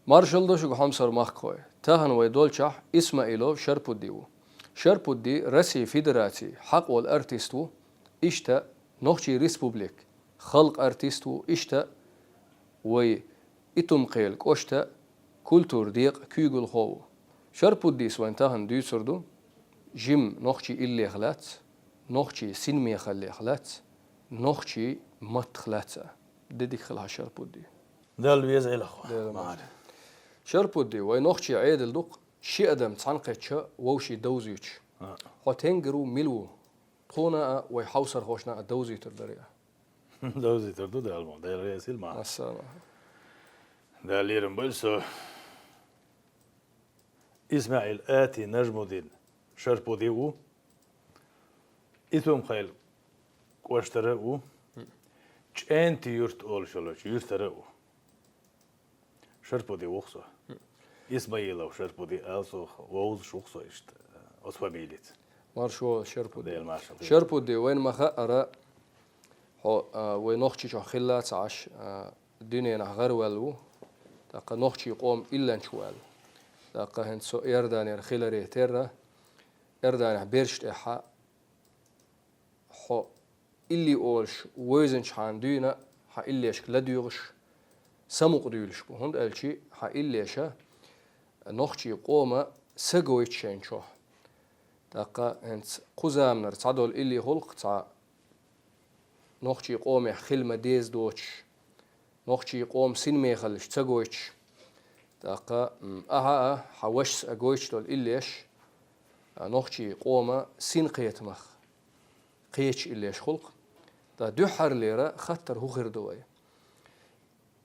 مارشال دوشك حمصر مخكوي تهن ويدولشح إسماعيلوف شربوديو شربودي رسي فيدراتي حق والارتيستو إشتا نوخشي ريسبوبليك خلق ارتيستو إشتا وي إتم قيل كوشتا كولتور ديق كيغل خو شربودي سوين تهن ديسردو جيم نوخشي إلي خلات نوخشي سينمي خلي خلات نوخشي مت خلاتة ديك خلها شربودي ده اللي بيزعل أخوه معنا شربودي وينوخشي عيدل دوق شي أدم تعنقتشا ووشي دوزيتش هتنجرو ملو طونا ويحوصر خوشنا دوزي تردريا دوزي تردو ده المو ده الرئيسي معنا السلام ده اللي رمبلسو إسماعيل آتي نجم الدين شربودي إتوم خيل واشترقوا أنت يرت أول شلوش يرترقوا شربودي وخصه إسماعيل أو شربودي ألسو ووز شخصه إشت أسفاميليت مارشو شربودي المارشال شربودي وين ما خأرا هو وينوخشي شو خلات عش الدنيا نحغر والو تاقا نوخشي قوم إلا نشوال تاقا هنسو إرداني رخيلري تيرا إرداني بيرشت إحا هو اللي أولش ويزن شحان دينا ها إليش لديوغش سموق ديولش بهند ألشي ها إليشا نوخشي قوما سجويتشين شو تاقا هنس قزام نر تعدول إلي هلق تاع نوخشي قوم خلمة ديز دوتش نوخشي قوم سينمي خلش سجويتش تاقا أها حوش أجويتش دول إليش نوخشي قوما سين قيت مخ قيتش إليش خلق دا دوحر ليرة خطر هو غير دوي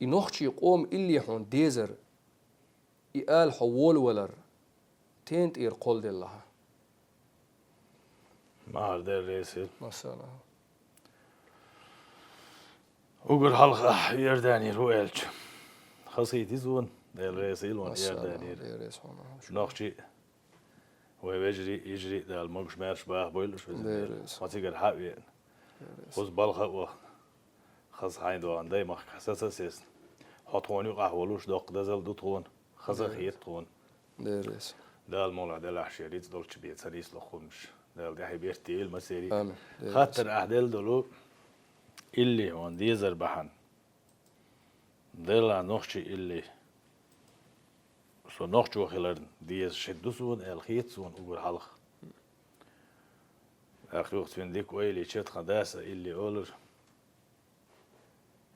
ينوخشي قوم إلي حون ديزر إقال حوول ولر تينت إير قول دي الله مار ده الرئيسي مثلا وقر حلقة يرداني رويلش خصيتي زون ده الرئيسي لون يرداني نوخشي ويجري ده المقش مارش باه بويلش ما تيجر حقي خذ بالخ خذ عنده عندي ما حساسة سيس حطوني قهولوش دق دزل دو طون خذ خيط طون ديريس ده المولع ده العشيريت دولش بيت سريس لخمش ده حبيرتي المسيري خاطر أهدل دولو اللي هون ديزر بحن دلع نخشي اللي سو نخشو خلال ديز شدوسون الخيطسون وقول حلق أخي وقت فين ديك ويلي شت خداسة اللي أولر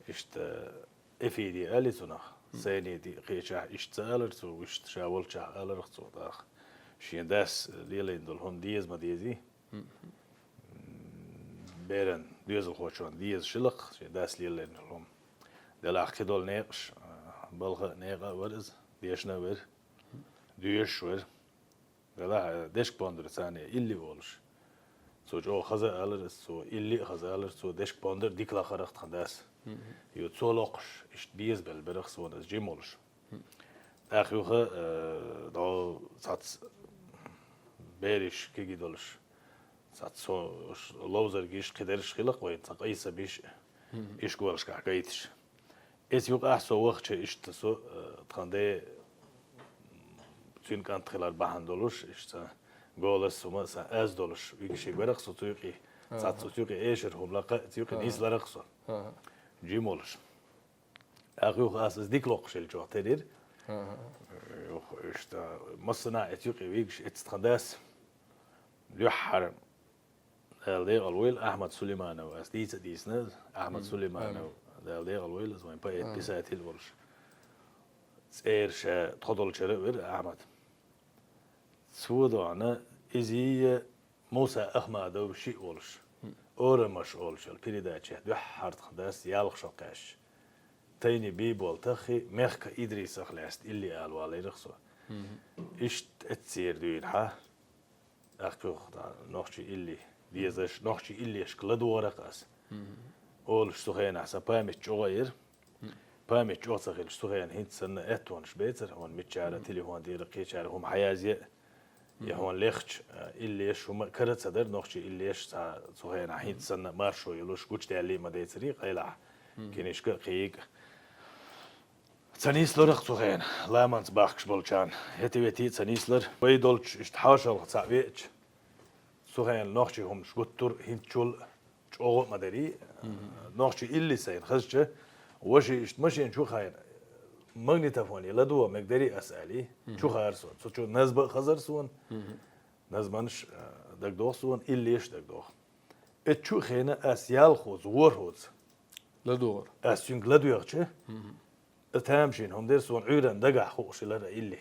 إشت إفيدي ألي سنخ سيني دي قيشة إشت ألر سو إشت شاول شاه ألر سو داخ شين داس ليلين دول هون ديز ما ديزي بيرن ديز الخوشون ديز شلق شين داس ليلين دولهم دل أخي دول نيقش بلغ نيقة ورز ديش نور ديش ور غدا ديشك بوندر ثانية اللي بولش سو جو خزا ألر سو اللي خزا ألر سو ديشك بوندر ديكلا خرقت خداس يو تسولقش إشت بيز بالبرخ سو ناس جيمولش أخي وخا دو سات بيرش كي دولش سات سو لوزر جيش قدرش خلق وين تقيس بيش إيش قولش كحكايتش إس يوق أحسو وقت إشت سو تخاندي تين كانت خلال بحن دولش إشت قولش سوما سا أز دولش ويجي برخ سو تيقي سات سو تيقي إيشر هم لقى تيقي نيس لرخصو جيمولش أخيوخ أساس ديك لوقش الجو تدير يوخ إشت مصنع تيقي ويجي إتستخداس يحرم دالدي الويل أحمد سليمان وأس ديسنا أحمد سليمان دالدي الويل زمان بايت بيساتيل ولش سيرش تخدل شرور أحمد سودو أنا إزي موسى أحمد أو شيء ولش أورمش ولش البريداتش يحرد خداس يالخ شقاش تاني بيبول تخي مخك إدريس أخلاست اللي قال والي رخصو إشت أتسير دوين ها أخيوخ نوخشي اللي ديزش نوخشي اللي شكل ورقاس أول شتوخين حسن بامش جوغير بامش جوغ سخيل شتوخين هنت سنة أتوان شبيتر هون متشارة تلي هون دير قيشارة هم حيازي يهون ليخش اللي يش هم كرت صدر نوخشي اللي يش سخين هنت سنة مارشو يلوش كوش تالي ما ديتري قيلع كنيش قيق Tanisler zuheen, Lamans bakış bolcan. Hetiveti tanisler. Way dolç ist haşal savet. Zuheen nochçi hum şguttur hinçul çoğu maderi. Nochçi illi sayın hızcı. Washi ist maşin şu hayır. Magnetofoni ladu maqdari asali. Şu hayır son. Şu nazba hazır son. Nazmanış dagdoğ son illi iş dagdoğ. Et şu hayna asyal khoz war khoz. لا دور Asyung ladu yakçı. تامشين هم درسون عيران دقع خوش لنا إلي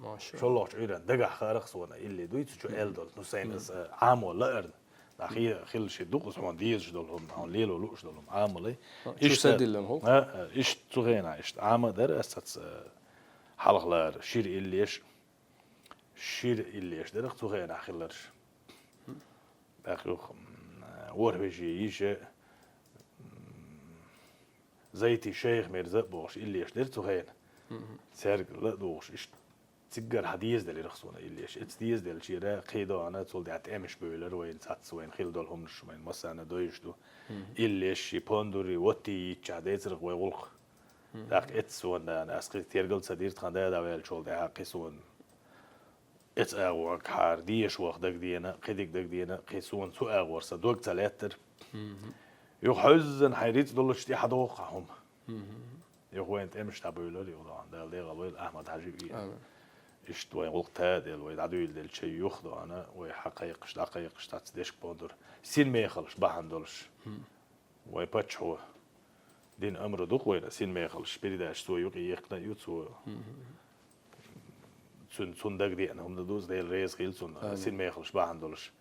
ما شاء شو الله عيران دقع خارق سونا إلي دويت شو إلدول نسين عام ولا أرد أخي خل شي دوق سوون ديز دولهم عن ليل ولوش دولهم عاملي شو سدل لهم هو إيش تغينا إيش عام در أساس حلق لار شير إليش در تغينا خلرش أخي وربيجي يجي زيتي شيخ مرزا بوش اللي يشتر تهين سرق لا دوش إيش تجار حديث دل يرخصونا اللي إيش إتديز دل شيرا قيدا أنا تقول ده أتأمش بيولر وين ساتس وين خيل دولهم نشوين مثلا دويش دو اللي إيش يباندوري وتي يتشعدي ترق ويغلق داك إتسون ده أنا أسقي تيرجل صدير تخانده ده ويل شول ده قيسون إتس أغوار كار ديش وقت دك دينا قيدك دك دينا قيسون سو أغوار صدوق تلاتر يحزن حيريت دولش دي حدوقهم يخوين تمش تابولر يوضعن ده اللي قبل أحمد حجيبي إيش توين وقتها دل ويدعدويل دل شيء يخضع أنا ويحقيقش دقيقش تاتسديش بودر سين ما يخلش بحن دولش ويبتش هو دين أمر دوق وين سين ما يخلش بريداش سو يقي يقنا يوتسو سون دق دي أنا هم دوز ديل ريز خيل سين ما يخلش بحن دولش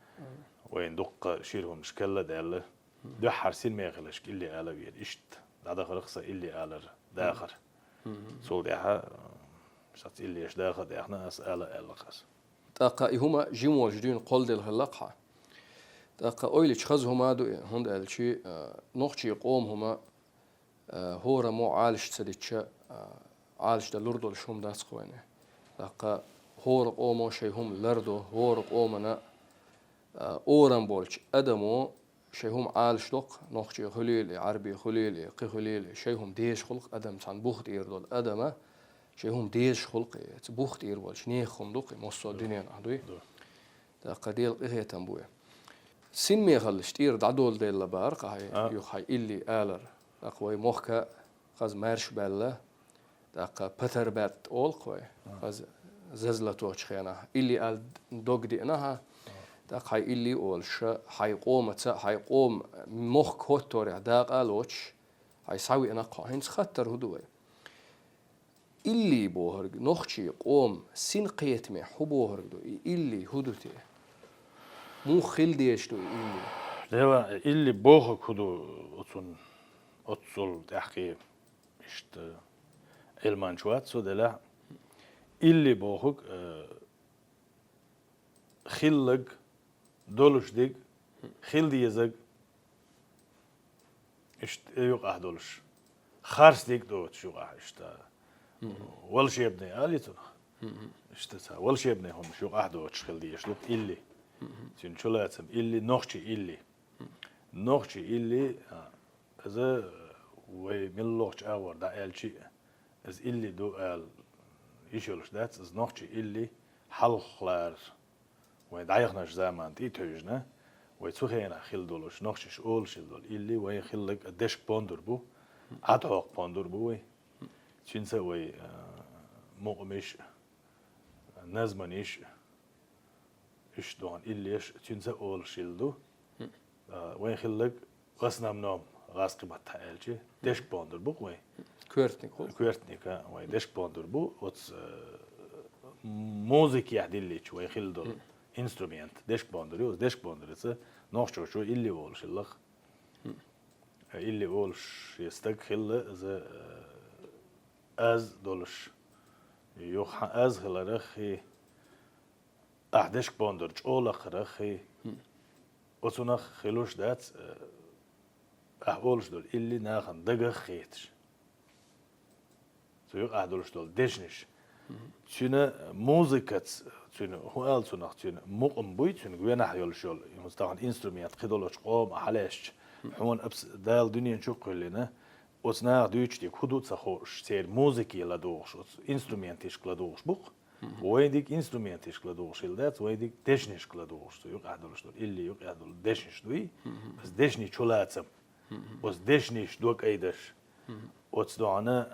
وين دق شيرهم مشكلة دل ده حرسين ما يخلش اللي قال بيد إشت ده خرقصة اللي قال داخر سو ده شات اللي إيش داخر ده إحنا أسأل خاص تاقا هما جيمو جدين قول دل هلقها تاقا أويل خز هما دو هند الشي نوخشي قوم هما هورا مو عالش تسديتش عالش ده لردو لشوم داس خوينه تاقا هور قومو شي هم لردو هور قومنا أوران بولش أدمو شيهم عالش لق نوخشي خليل عربي خليل قي خليل شيهم ديش خلق أدم سان بوخت إيردول أدمه شيهم ديش خلق بوخت إيرول شنيخهم لق مصو الدنيا عدوي تا قديل قيه تنبوه سين مي خلش تير دعدول ديل لبارق هاي يخاي إلي آلر أقوي مخكا خز مارش بالا تا بتر بات أول قوي خز ززلتوش خينا إلي آل دوغ دي إنها داق هاي إلي أولش هاي قوم مخ كوتوري داق ألوش هاي سوي أنا قاهنس خطر هدوي إلي بوهرج نخشي قوم سين قيت مي حبوهرج دو إلي هدوتي مو خيل ديش دو إلي ده اللي بوخ كدو أتصل تحقيق إشت علمان شوات سو ده لا اللي بوخك خلق دولش ديك خيل ديزق إشت يقع دولش خارس ديك دوت شو قع إشت والش يبني آليتنا إشت سا والش يبني هم شو قع دوت خيل ديش دوت إلي تين شو لاتم إلي نوخشي إلي إذا وملوخش أور دا إلشي إز إلي دو إل يشولش دات إز نوخشي إلي حلخلار ويدعيقناش زمان تيتوجنا ويتسوخينا خيل دولش نوخشش أول شيل دول إلي وي خيلك دشك بوندر بو عدوق بوندر بو وي تشينسا وي مقمش نزمنيش إيش دوان إليش تشينسا أول شيل دو وين خيلك غسنام نوم غاس قيمة تايلشي دشك بوندر بو وي كويرتنيك وي دشك بوندر بو وتس موزيك يعدليش وي خيل دول instrument desk bonduruz desk bondurisi noxcho şu illi oluş illik illi oluş yestek xilli ze az doluş yok az xilları xi desk bondurç ola xi otuna xiluş dat oluş dol illi naxan daga xit so yok doluş dol deşniş çünkü müzikat çünkü hual sunaq çünkü muqum buy çünkü güvenah yolşol mustahan instrument qidoloç qom halash hon dal dünyen çok qillina Osna düçtik hudut sahoş, ser müzik la doğuş, instrumentiş la doğuş bu. Oydik instrumentiş la doğuş ildet, oydik deşniş la doğuş. Yok adoluştur, illi yok adol deşniş duy. Biz deşni çolatsam. Os deşniş dok eyder. Os doğanı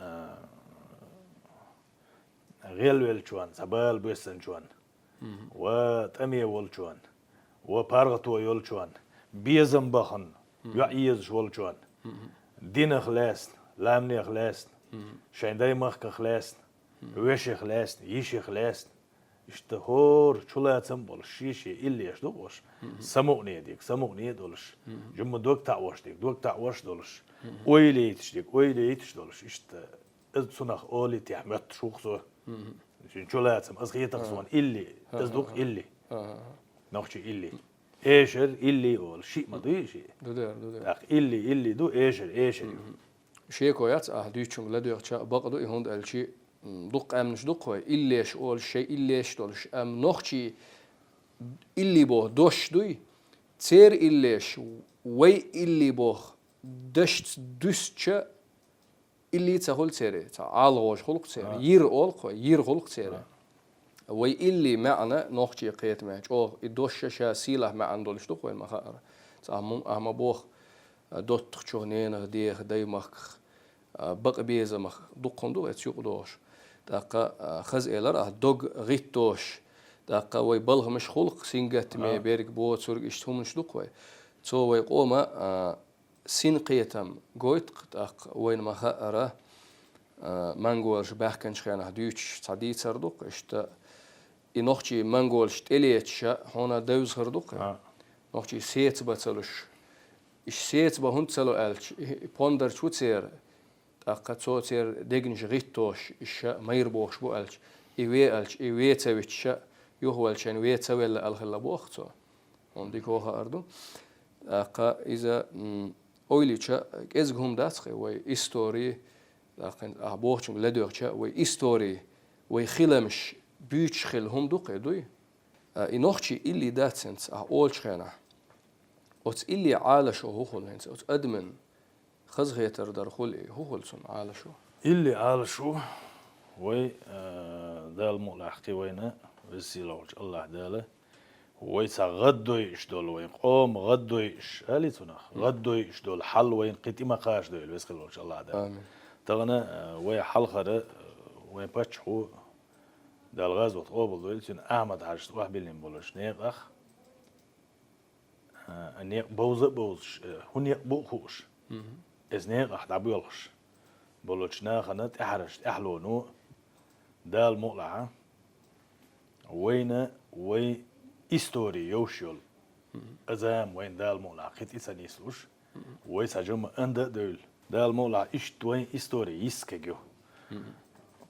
غيل çuan, sabal bessen çuan. Ve tamiye wol çuan. Ve pargato yol çuan. Biyazım bakın. Ya iyaz wol çuan. Din خلاص لامني خلاص شانداي مخ خلاص وش خلاص يش خلاص işte hor çulatsam bol şişe illi yaş doğuş samukniye dik samukniye doluş cumma dok tawaş dik dok tawaş doluş öyle yetiş doluş işte ez sunak oli tiyahmet şuqsu çünkü çulatsam az gıytak suan illi ez dok illi nakçı illi eşer illi ol şi ma duy şi Duder. illi du eşer Şey koyat düçün la diyorça baqdu ihund elçi duq amniş duq koy illeş ol şey illeş doluş am noxçi illi bo doş duy ser illeş ve illi bo dışt düsçe illi tahul seri ta algoş xulq seri yir ol koy yir xulq seri ve illi ma'na noxçi qiyetme o doşşa şasilah ma'an doluş duq koy ma ama bo دوت تخشونين غديه دايمك بق بيزمك دقندو اتشوق دوش داقا خز إلر دوغ غيتوش داقا وي بلغ مش خلق سينجت مي بيرك بو تسورق اشتهم شدوق وي تو وي قوما سين قيتم قويت داق وين ما خأرا مانغولش باحكنش خيانه دوش تعديد سردوق اشتا إنوخشي مانغولش تليتش هونا دوز خردوق نوخشي سيت بتسلوش İşsiyet bahun tsalo elç ponder çutser akatsoter degniş gittoş işe mayır boş bu elç ive tsevitşa yuhu elçen ive tsevel alhalla boxto ondik oha ardu aka iza oyliça ezgum datsxe ve istori akan boxçum ledörça ve istori ve khilamış büyük khil hum duqeduy inoxçi illi datsens olçxena وتس إلي عالة شو هو خل هنس وتس أدمن خز غيتر در خل هو خل سن عالة شو illi al şu ve dal mulahki weyne vesiloç Allah dale ve sa gaddoy iş dol ve qom gaddoy iş ali tuna gaddoy iş dol hal ve qiti maqaş dol vesiloç Allah dale آمين tağına ve hal xara ve paçhu dal gazot obul dol için Ahmet Hacı vah bilin buluş ne qah أني بوز هني بوخوش إزني راح دبيولش بولوشنا خنات إحرش إحلونو دال مقلعة وين وي إستوري يوشيول أزام وين دال مقلعة خيت إنسان يسلوش وي سجم أند دول دال مقلعة إيش وين إستوري يسكجو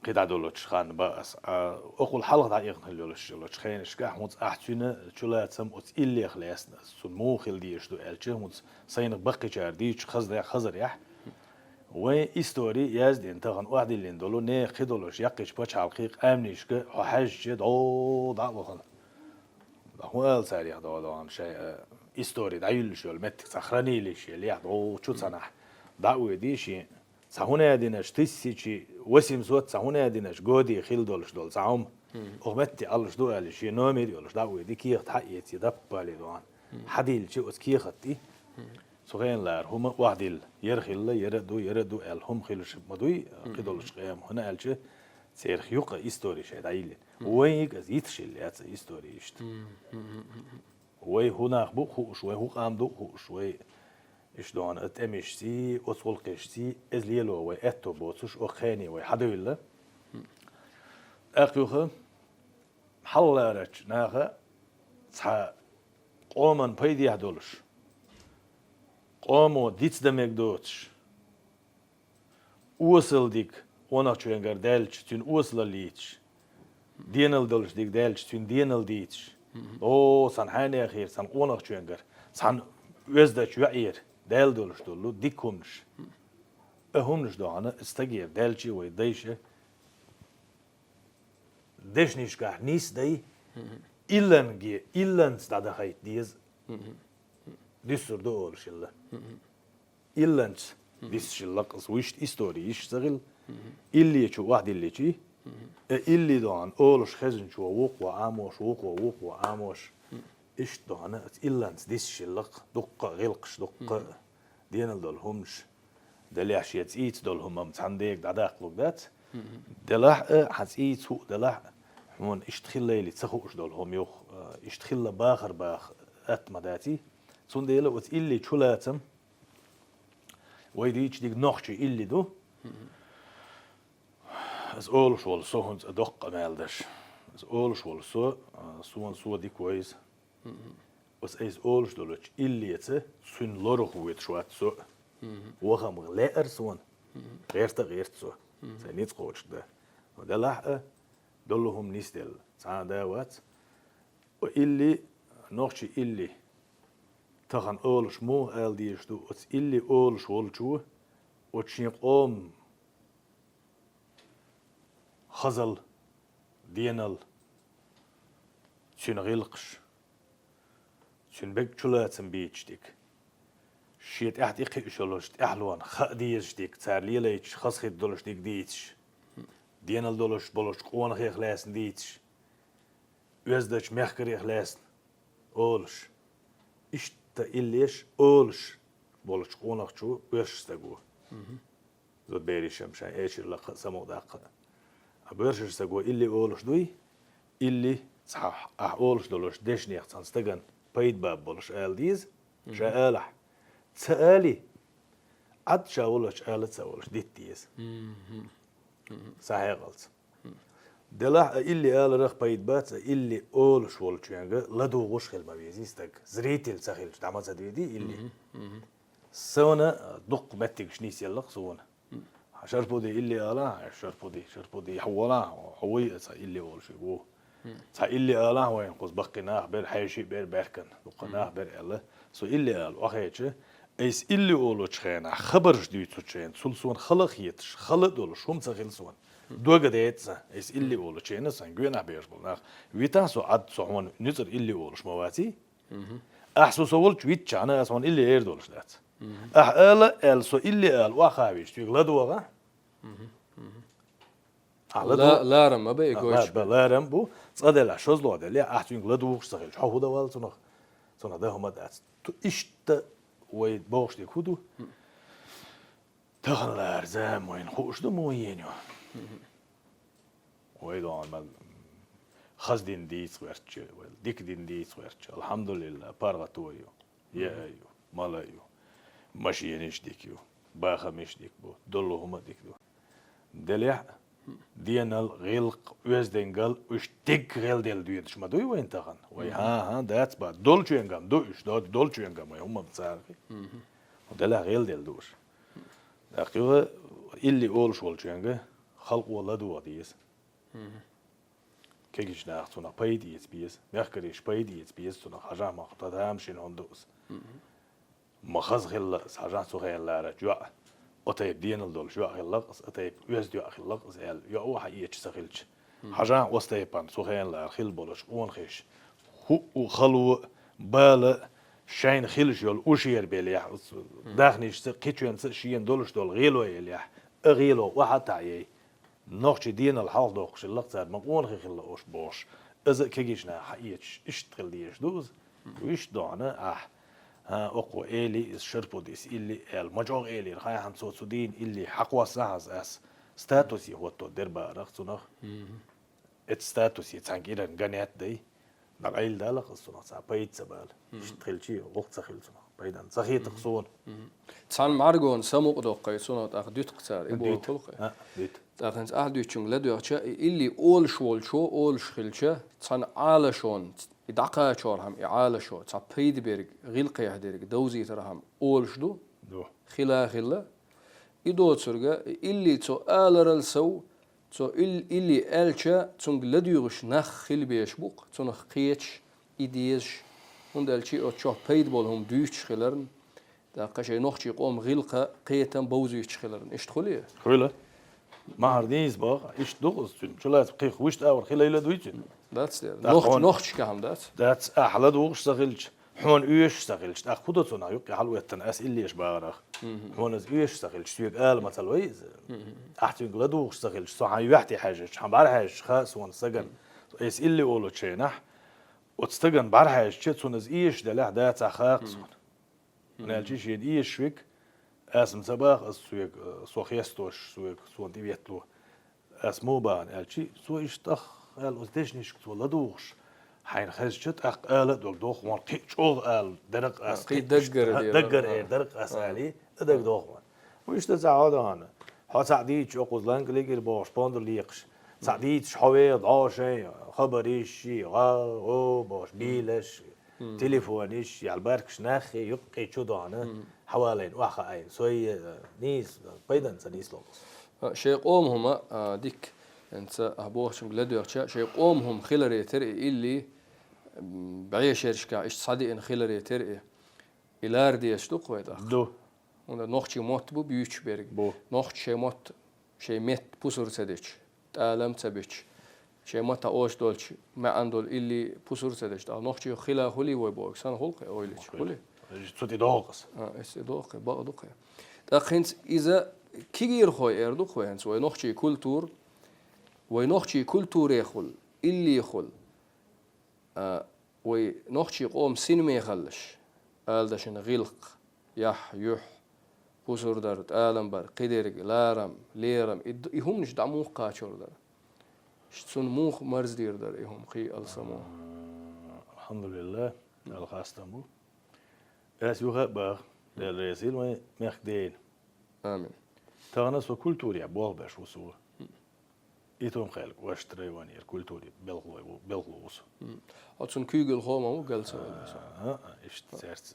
قطع دولتش خان بس أقول حلقة دقيقة هلولش دولتش خين إشكاح موت أحتنا شلا تسم أت إللي خلاصنا سمو خل ديش دو ألشه موت سين بقي جارديش خزر يح وين إستوري يزدين تغن واحد اللي دولو نه خدولش يقيش بتش حلقيق أمنيش كه حاج جد أو ضعوا خل هو سريع دولان شيء إستوري دايلش يول مت سخراني ليش اللي يحضو شو صنع دعوة ديشي سهونه دينش تسيشي وسيم صوت سهونه دينش جودي خيل دولش دول سعوم أغمتي الله دو قال شيء نومي دولش دعوة دي كيخ تحقيتي دبالي دوان حديل شيء أس كيختي سخين لار هم واحديل يرخيل يردو ال هم خيلش مدوي قدولش قيام هنا قال شيء سير خيوق إستوري شيء دايل وين از يتشيل يات إستوري يشت وين هنا بوخوش وين هو قام دوخوش وين إيش دون أتمشتي أصول قشتي إزليلو وأتو بوتش أخاني وحدويلا أخوه حلارج ناخا صح قومن بيدي هدولش قومو ديتس دمك دوتش وصل ديك ona çönger delç tün usla liç dienel dolş dik delç tün dienel diç o san hani ahir san ona çönger san özde çüyer del dolş dolu dik komş ehumş doğana istagir delçi ve deyşe deşniş gah nis dey illen stada hayt diz düsürdü olşilla illen ديس شلق ويشت إستوري يشتغل اللي شو واحد اللي شيء اللي دان أولش خزن شو وق وعاموش وق ووق وعاموش إيش دان إلا ديس شلق دقة غلقش دقة دينال دولهمش دليح شيء تيت دولهم متعندك دعاق لقدات دلح حتيت هو دلح همون إشتخيل ليلي تسخوش دولهم يوخ إشتخيل باخر باخ أتمداتي صون ديلا وت إلي شلاتم ويديش ديك نخشي إلي دو از أولش ولا سو هنت أدق مالدش از أولش ولا سو دي كويس بس أيز أولش دولش إلي يتسه سن لورخ ويت شوات سو وخم غلائر سون غيرت سو سنيت قوش ده وده لحقة دولهم نيستل سان داوات وإلي نخشي إلي تخن أولش مو آل ديش دو وتس إلي أولش ولشو وتشين قوم خزل دينال تشين غلقش تشين بك شلاتن بيتشتك شيت احد يقشلوش احلوان خديشتك تارلي ليش خسخت دولش ديك ديتش دينال دولش بولش قوان خيخ لاسن ديتش وزدش مخكر يخلاسن أولش إشت إليش أولش بولش قونق شو ويرشستقو زود بيريشم شان إيش اللي سمو داقة أبيرشستقو إلي أولش دوي إلي صح أولش دولش ديش نيخ تنستقن بيد باب بولش آل ديز شاالح تسألي عد شاولش آل تسأولش ديت ديز صحيح غلط دلح إلي آل رخ بيد بات إلي أولش ولش يعني لدو غش خل ما بيزيستك زريتل سخيل تعمل سدويدي إلي سونا دق متك شنيس يلق سونا شربودي إلي آلا شربودي حولا حوي إلي أولش يبو تا إلي آلا وين قص بقيناه بير حيشي بير بيركن دقناه بير الله سو إلي آل وخيتش إيس إلي أولش خينا خبرش ديتو تشين سلسون خلق يتش خلق أولش هم سخيل سون دوغا ديتسا إيس إلي أولش تشين سان جونا بيرش بولناخ ويتا سو عد سو هون نزر إلي أولش مواتي أحسو سولش ويتش أنا أسوان إلي إير دولش دات ألا أل سو إلي أل وخاويش تيغ لدوغا لا رم ما بقى جوش لا رم بو صدق شوز لو ده أحسو إنج لدوغ سخيل شو هو ده وال سنخ ده هم دات تو إشت ويد بوش دي كودو تخلر زم وين خوش دو موينيو ويدون مال خز دين ديس ورتش ديك دين ديس ورتش الحمد لله بارغتويو يا أيو مالايو ماشي ينش ديكيو باخا مش ديك بو دولو هما ديك دو دليح دينال غلق وزدنقل وش ديك غل ديل دويد شما دوي وين تخن وي ها داتس با دولچو ينغام دوش دولچو ينغام وي هما بتصارفي ودليح غل ديل دوش داقيو إلي أولش ولچو ينغا خلق ولا دو ديس كيش ناختونا بايدي يتبيس مخكريش بايدي يتبيس تونا حاجة مقطع همشين هندوس مخز غل حاجة سو غير لا جوا أتايب دينال دول جوا غلق أتايب ويز جوا غلق زال يا أو حقيقة سخيلش حاجة وستايبان سو غير لا خيل بولش اون خيش هو خلو بالا شين خيلش يول وشير بيليح داخنيش قيتشين شين دولش دول غيلو يليح غيلو واحد تعيي نوخش دين الحال دوخش اللقطة مقون خيل اوش بوش إذا كيجيشنا حقيقة اشتغل ديش دوز ويش دعنا ها أقوى إلي الشربو ديس إلي المجوغ إلي الخايا عن سودين إلي حقوى ساعز أس ستاتوسي هو تو دربا رخصناخ ات ستاتوسي تانكيرا نغانيات دي نقايل دالق الصناخ سا بايد سبال اشتغل شي وقت سخيل صناخ بايدان سخيط قصون تسان معرقون سموق دوقي صناخ أخدوت قصار إبو الخلقي ديت تاخنز أخدوت شنغ لدو أخشا إلي أول شوال شو أول شخيلشا تسان عالة شون يدعقها شورهم إعالة شو تعبيد بيرك غلقي هديرك دوزي ترهم أولش دو خلا يدو تسرقة إلي تو آلرل سو تو إلي آلشا تونغ لديوغش نخ خل بيشبوق تونغ قيتش إديش هندالشي أو تشوه بيد بولهم دوش خلرن دا قشي نوخشي قوم غلقة قيتن بوزيش خلرن إيش تخليه؟ خلا ما هرديز باغ إيش دوغز شلات قيخ وشت أور خلا إلا دويتن That's there. Noch كهم That's أحلى دوغش سخيلش حون ايش سقلش اخذت صنع يقي حلوة اس اللي ايش باغرخ حون از ايش سقلش سويق قال مثلا ويز احتي غلدوش سقلش صح يحتي حاجه حم بار حاجه خاص وان سجن اس اللي اولو تشينح وتستجن بار حاجه تشون از ايش دلع دا تخاق صون نالجي شي ايش شويك اسم سباق سويق سوخيستوش سويق سون ديبيتلو اسمو بان الشي سو اشتخ قال وزدشنيش ولدوش حين خرجت قال دول دوخ وان قيچوغ قال درق اس دقر درق اسالي دق دوخ ويش تزعاد انا ها سعديت شوقوز لانك ليجر باش باندر ليقش سعديت شحويض عاشي خبريش او باش بيلش تليفونيش يالباركش ناخي يبقي شو دانا حوالين واخا عين سوي نيس بيدن سنيس لوكس شيء قومهم ديك انت ابوش مقلدو شيء قومهم خلري تري اللي بعيش شركه ايش صدي ان خلري تري الار دي اشتق ويدا دو onda nohçi mot bu büyük berg nohç şey mot şey met pusur sedeç alam tabeç şey mot oş dolç ma andol illi pusur sedeç da nohçi khila huli ve bu san hol oyleç huli صوتي دوقس es doq ba doq da khins iza kigir khoy erdu khoy hans ve nohçi kultur ve nohçi kultur yakhul illi yakhul ve nohçi qom sinme yakhalش aldaşın gilq yah yuh pusur darut alam bar qiderig laram leram ihum nish damuq qaachor dar shitsun muq marz dir dar ihum qi alsamu alhamdulillah alqastamu es yuha ba del resil ma mekhdin amin tagna so kulturiya bol bash usu itum khalq washtray wanir kulturi belglos atsun kugel homa u galsa ist zert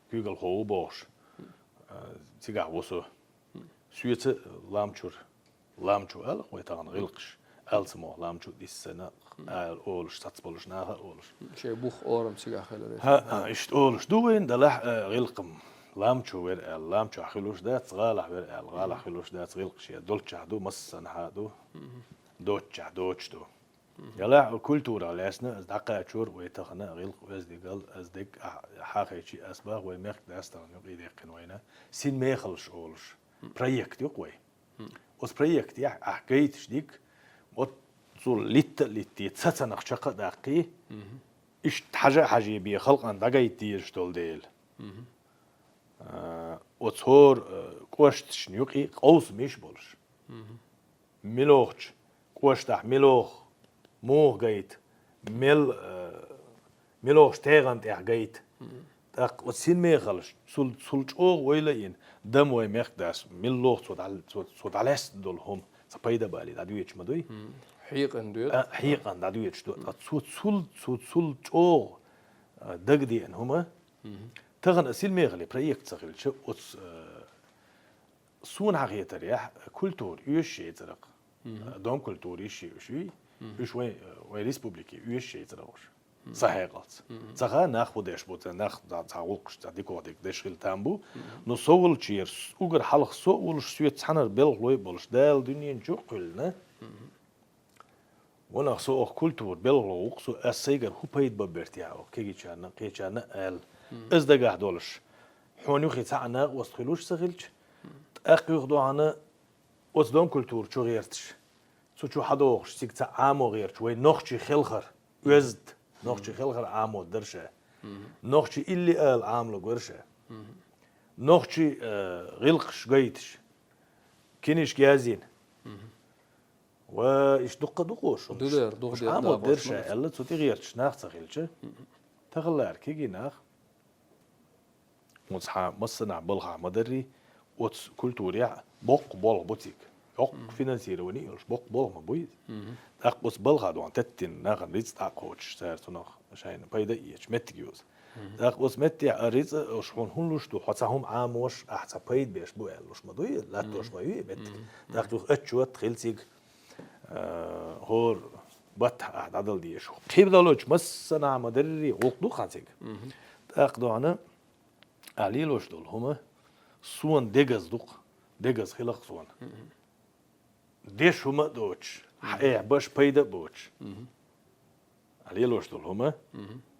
kugel ho bosh تيجا وصو سويت لامچو ال ويتان غلقش السمو لامچو دي السنة اولش تاتبولش ناها اولش شي بوخ اورم تيجا خلري ها اشت اولش دوين دلح غلقم لامچو وير لامچو خلوش دات غالح وير غالح خلوش دات غلقش دولچ دو مسن هادو دوچ دو يلا كولتورا لاسنا از دقا چور ويتخنا غلق وز ديقل از ديك حاقيشي اسباغ ومخ داستان يقيد قنوينا سين ميخلش اولش بروجكت يقوي اس بروجكت يا حكيتش ديك وتصل ليت تساتنا خشقه دقي ايش حاجه بي خلق ان دقايت دير شتول ديل وتصور قوشتش نيقي قوس مش بولش ميلوخ قوشتح ميلوخ موه جيت ميلوش تيغانت جيت تاق وسين ميخلش سولچوغ ويلين دم وي مخداس ميلوخ صوت علىس دول هم سبايدا بالي دادويچ مدوي حيقن دو حيقن دادويچ دو سولچوغ دغدي ان هما تغن اسيل ميغلي بروجكت سخيلچ اوس سون حقيقه يا كولتور يشي ترق دون كولتور يشي شوي شوي وي ريسبوبليكي يشي تروش صحيح قلت صحا ناخذ ايش بوت ناخذ تعوقش ديكوديك دشغل تامبو نو سول تشيرس اوغر حلق سول شويه حنر بلغلوي بولش دال دنيا جو قلنا وانا سو كولتور بلغلو وقسو اسيغر هو بايد ببرتياو كيجيچانا قيچانا ال از دغه دولش حونو خيتانا وسخلوش سغلش اقيغ دوعنا اوس دون كولتور چو غيرتش سوچو حدوخش سيكتا عامو غيرش وي نوخشي خلخر وزد نوخشي خلخر عامو درشه نوخشي اللي قال عاملو قرشه نوخشي غلقش قيتش كينيش جازين وايش دقوش دودر عامو درشه الا سوتي غيرش ناخ تخيلش تغلار كيجي ناخ مصحى مصنع بلغة مدري وتس كولتوريا بوق بول بوتيك يوق فينانسير وني يلش بوق بول ما بويد أقبس بلغة دوان تتين ناخن ريز تاقوش سارتو ناخ شاين بايدا يش متجوز أقبس متي أريز وشون هنلوش دو حتىهم عاموش أحسا بايد بيش بو يلش ما دوي لا توش ما يوي مت تاقتو أتشوت خلسيك هور بات عدل ديش قيب دالوش مسنا مدري وقدو خانسيك تاقدو أنا عليلوش دول هما سون ديجز دوق ديجز خلق سون ديش هما دوتش إيه باش بايدا بوتش عليلوش دول هما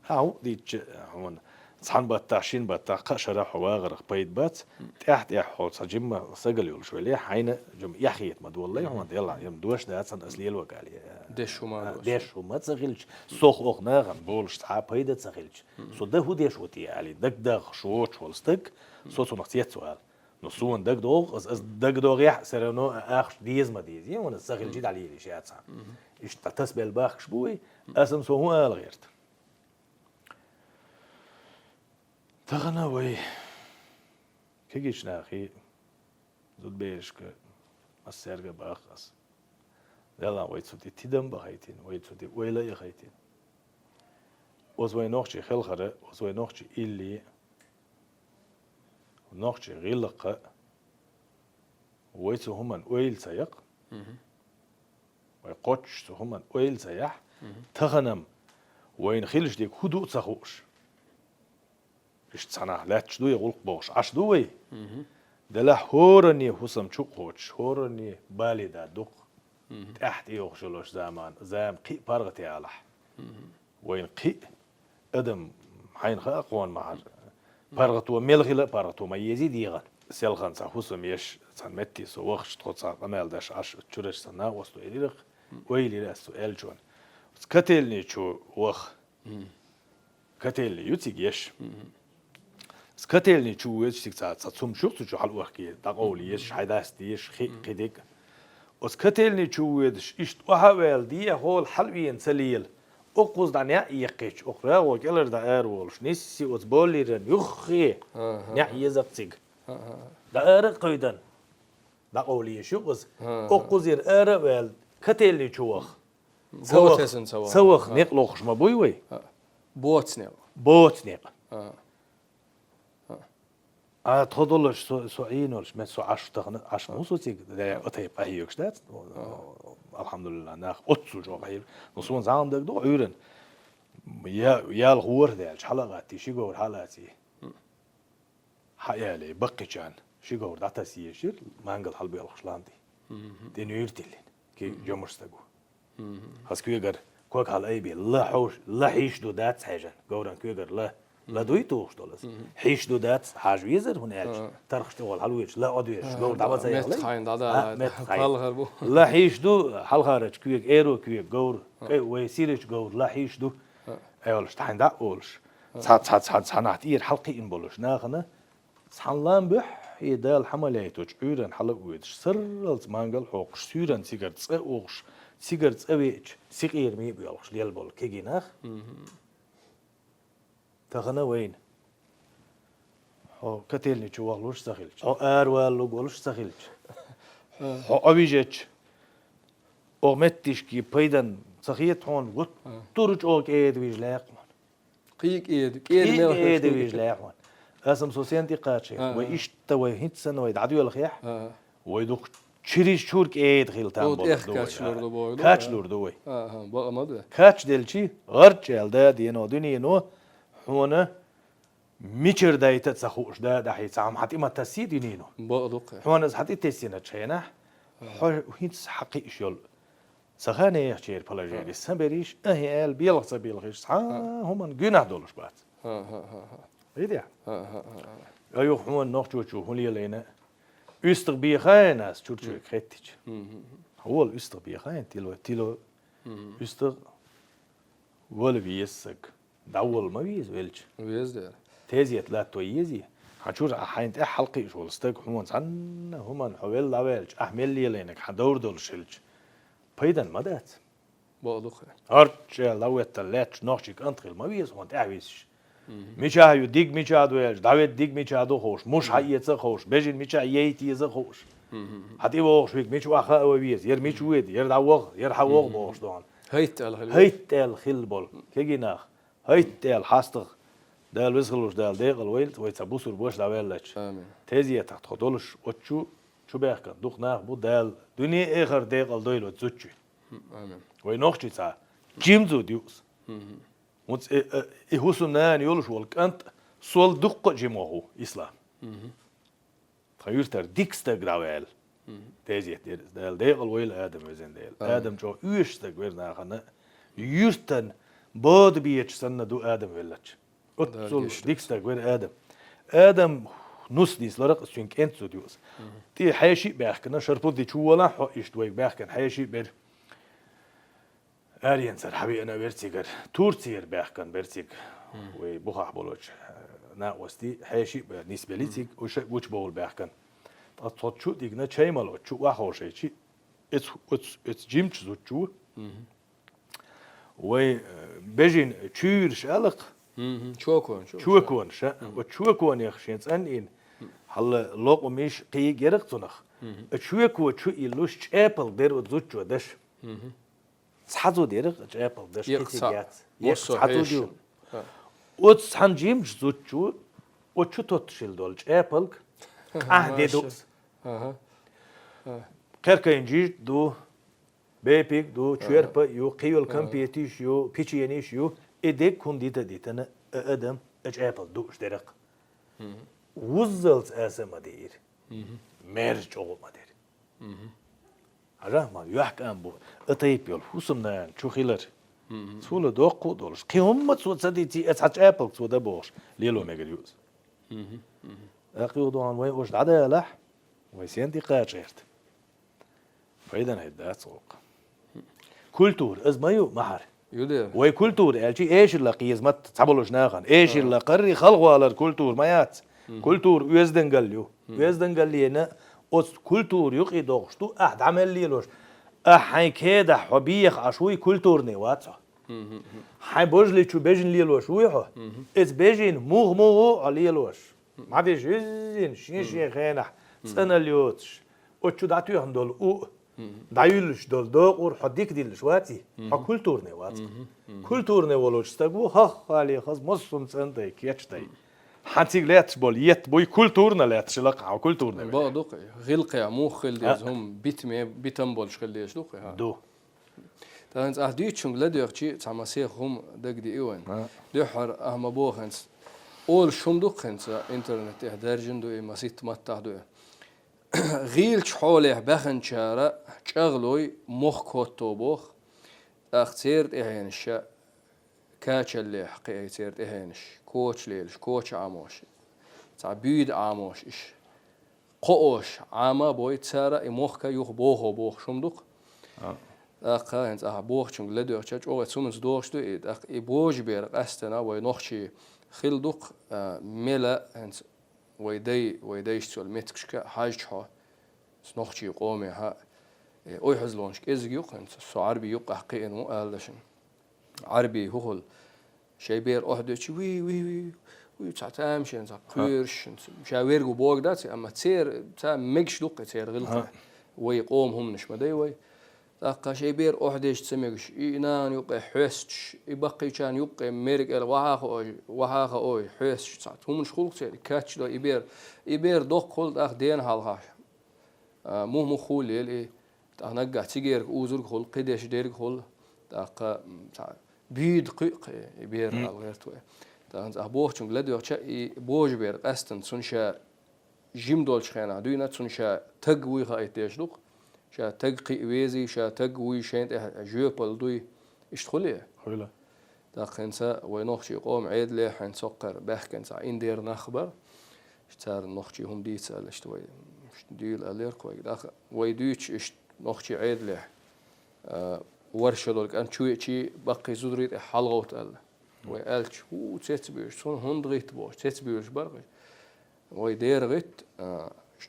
هاو ديتش هون صحن بتعشين بتعق شرح واغرق بيد بات تحت يحول صجمة سجل يقول شوي ليه حين جم يحيت مد والله هم يلا يوم دوش ده أصلا أصلي الوقت عليه دش وما دوش ديش وما تسخلش سوق أخنا غن بولش تعب هيدا تسخلش سو ده هو ديش وتي علي دك دغ شوش والستك سو نقطيت سؤال نصون دك دوغ از دك دوغ يح سرنو آخر ديز ما ديز يوم نسخل جد عليه شيء أتصل إيش تتسبل باخ شبوي أسم سو هو الغيرت تغنى وي كيجيش ناخي زود بيش ك السرقة باخص يلا ويتسودي تدم بخيتين ويتسودي ويلا يخيتين وزوي نوخشي خلخرة وزوي نوخشي إلي ونوخشي غلقة ويتسو همان ويل سيق ويقوتش سو همان ويل سيح تغنم وين خيلش ديك هدوء تخوش إيش تصنع لا تشدو يقول بوش عشدوي دلا هورني حسم شوقوش هورني بالي دا دق تحت يوخشلوش زمان زام قي بارغتي علح وين قي ادم حين خاقون مع بارغتو ملغلا بارغتو ما يزيد يغن سيلخان صح حسم يش سنمتي سو وخش تخص قمال داش عش تشرش سنا وستو إليرخ ويلي لا سؤال جون كتلني شو وخ كتلني يتيجيش سكتلني شو يشتك تصوم شو تشو حلو أحكي تقولي يش حداستي يش خديك وسكتلني شو يدش إيش وحوال دي هول حلوين سليل أقوز دنيا يقيش أخرى وكيلر دائر ولش نسي وتبولي رن يخي نيا يزقتك دائر قيدن تقولي يشو بس أقوز ير وال كتلني شوخ سوخ نقلوخش ما بوي بوت نيق تخدلش سوعينولش من سو عش نوسوتيك ده أتاي باهيوكش ده الحمد لله ناخ أتسو جو باهيو نصون زعم ده دو عيرن يا الغور ده حلقاتي شي جور حلقاتي حيالي بقي كان شي جور داتا سيشير مانجل حلبي الخشلاندي دي نيرتيلين كي جمرستغو هسكو يقر كوك حال أي بي لا حوش لا حيش دو دات حاجة جوران كيقر لا دويتوش دولس حيش دو دات حاج ويزر هنالش ترخش تقول حلويش لا أدويش جور دعوة زي عليه لا حيش دو حل خارج كيك إيرو كيك جور كي ويسيرش جور لا حيش دو أيولش تحين دا أولش صنعت إير حلقي إن بولش ناخنا صحن بح يدال حملاتوش عيرن حلق ويدش سرلت مانجل حوقش سيرن سيجرت سأوش سيجرت أويش سيغير مي بيولش ليال بول كيجي ناخ تغنى وين هو كتيلني شو والوش سخيلش هو والو بولش سخيلش هو أبيجتش أو متش كي بيدن سخيت هون وترج أو كيد ويجلاقون قيك إيد كيد ويجلاقون اسم سوسيانتي قاتشي وإيش توي هيت سنة ويد عدو الخيح ويدوك شريش شور كيد خيل تام بول كاتش لور دوي بقى ماذا كاتش دلشي غرش يلدا دينو دنينو هنا ميشر دايت تسخوش ده حيت عم حتى ما تسيد ينينو بقدق هنا حتى تسينا تشينا وهيت حقيقش يل سخانة يحشير بلاجيري سبريش أهل بيلغ بيلغش هم جناه دولش بعد إيه أيوه هم نخشوا شو هم لينا أستربي خايناس شو كريتش هو الأستربي خاين تيلو أستر ولا بيسك داول ما بيز ويلش ده تيزيت لا تويزي هنشوف حين حلقي شو الستك هم عنا هم حوال لا ويلش أحمل لي لينك حدور دولشلش بيدن مدات بقدق هرش لو التلاتش نخشك أنتقل ما بيز وانت أعويش ميشا يديك ميشا دويلش داويت ديك ميشا دو خوش مش حيت خوش بيجن ميشا ييتي خوش حتى وخش بيك ميشو أخا وبيز ير ميشو ويد ير داوغ ير حوغ بوش دون هيت الخلبول كيجيناخ هيت الحاستغ ده الوزغلوش ده الديغل ويلت ويتسبوسر بوش داويلش تيزي تحت خدولش وتشو شو بيحكن دوخ ناخ بو دال دنيا آخر ديغل دويل وتزوتشي وينوخشي تا جيمزو ديوس وت إهوسنان يولش والكنت سول دقة جمعه إسلام خيرتر ديكستر جراويل تيزي دال ديغل ويل آدم وزين ديل آدم جو يشتك ويرنا خنا يرتن بود بيتش سنة دو آدم ويلتش أتصل ديكستك غير آدم نص ديس لرق سونك أنت سوديوس تي حيشي بيحكنا شربط دي شو ولا حق يشتوي بيحكن حيشي بير آريان سر حبي أنا بيرتيجر تورتير بيحكن بيرتيج وبخح بولوش ناقوستي حيشي بالنسبة لي تيج وش بول بيحكن أتصل شو ديجنا شيء مالو شو واحد شيء it's جيمش زود شو وبيجين تشير شالق شو كون شا وشو كون يخشين إن هلا لوق ومش قي جرق تنخ شو كون شو يلوش أبل دير وزود شو دش صحزو ديرق أبل دش كتيجات صحزو ديو وتصحن جيمش زود شو وشو تطشل دولج أبل ديدوس كركين جيج دو بيبيك دو شيربا يو قيول كمبيتيش يو بيتشينيش يو إديك كون ديتا أدم أبل دوش درق وزلت أسمى دير ميرج أول ما دير هذا ما يحكي عن بو أطيب يول حسمنا شو خيلر سولا دوقو دولش قيوم سو تصديتي أتحج أبل سو دبوش ليلو ميجريوز أقيو دوان وين وش عدا لح ويسين دي قاعد فإذا هيدا سوق كولتور أزمايو محر وي كولتور الشيء إيش اللي قيز ما تحبلوش ناخن إيش اللي قري خلقوا على الكولتور مايات كولتور ويزدنقليو ويزدنقلينا أس كولتور يقي دوغشتو أحد عمل لي لوش أحي كده حبيخ عشوي كولتور نواتها حي بوجلي شو بيجن لي لوش ويحو إز بيجن مو على لوش ما عادش يزين شيء خينح سنة ليوتش وشو دعتو هندول أو دايلش دول دور حديك دي الشواتي كولتور نوات كولتور نولوش استقبو خالي خاص مصم سنتي كيتشتي حتيج لاتش بول يت بوي كولتورنا لاتش لقع كولتورنا بعضق غلقة مو خلدي هم بيتم بولش خلدي ايش دوقي دو تانز أهديتشون لديرتشي تعمسيخ هم دقدي إيوان دحر أهم بوخنس أول شوم دوخنس إنترنت إهدارجن دو مسيت متع دو غيلش حوله بخن شارع شغلوي مخ كوتو بوخ أختيرت إهينش كاتش اللي حقيقي تيرت إهينش كوتش ليلش كوتش عاموش تعبيد عاموش إيش قوش عاما بوي تسارع مخك يخ بوخ شمدق أخا هنز بوخ شنگ لدور تشج أو تسمنز دوشتو إد أخ إبوج بير قستنا وينخشي خلدق ملا هنز ويديش تول متكشك حاج ها نخشي قومي ها أي حزلونش إزج يق هنز سو عربي يق حقيقة مو قالشن عربي هول شيء بير أحد شيء وي تعتام شيء هنز قيرش مشاوير جوبوق داتي أما تصير مجش دق تصير غلطة ويقوم هم نش مدي وي أقا شيء بير أحدش تسمعش إنان يقى حسش يبقي كان يقى ميرك وهاخ أوي حسش ساعت هم مش خلق سير كاتش ده يبير دق خلد أخ دين هالهاش مو خولي اللي تنقع تيجير أوزر خل قديش ديرك خل أقا بيد قيق يبير الغير توي تانز أبوه شون لدي وقت بوج بير أستن سنشا جيم دولش خينا دوينا سنشا تقوي خايت يشلق شا تقي ويزي شا تقوي شينت جوبل دوي اشتخليه حلو داخنسا وينوخشي قوم عيد ليه حين سكر بحكنسا إندير نخبر اشتار نوخشي هم ديتسال اشتوي ديل ألير كوي داخ ويدويش اش نوخشي عيد ليه ورشلولك أن شوي بقي زودريت حلقوت الله ويالش هو تسبيش سون هندريت بوش تسبيش برغي ويدير غيت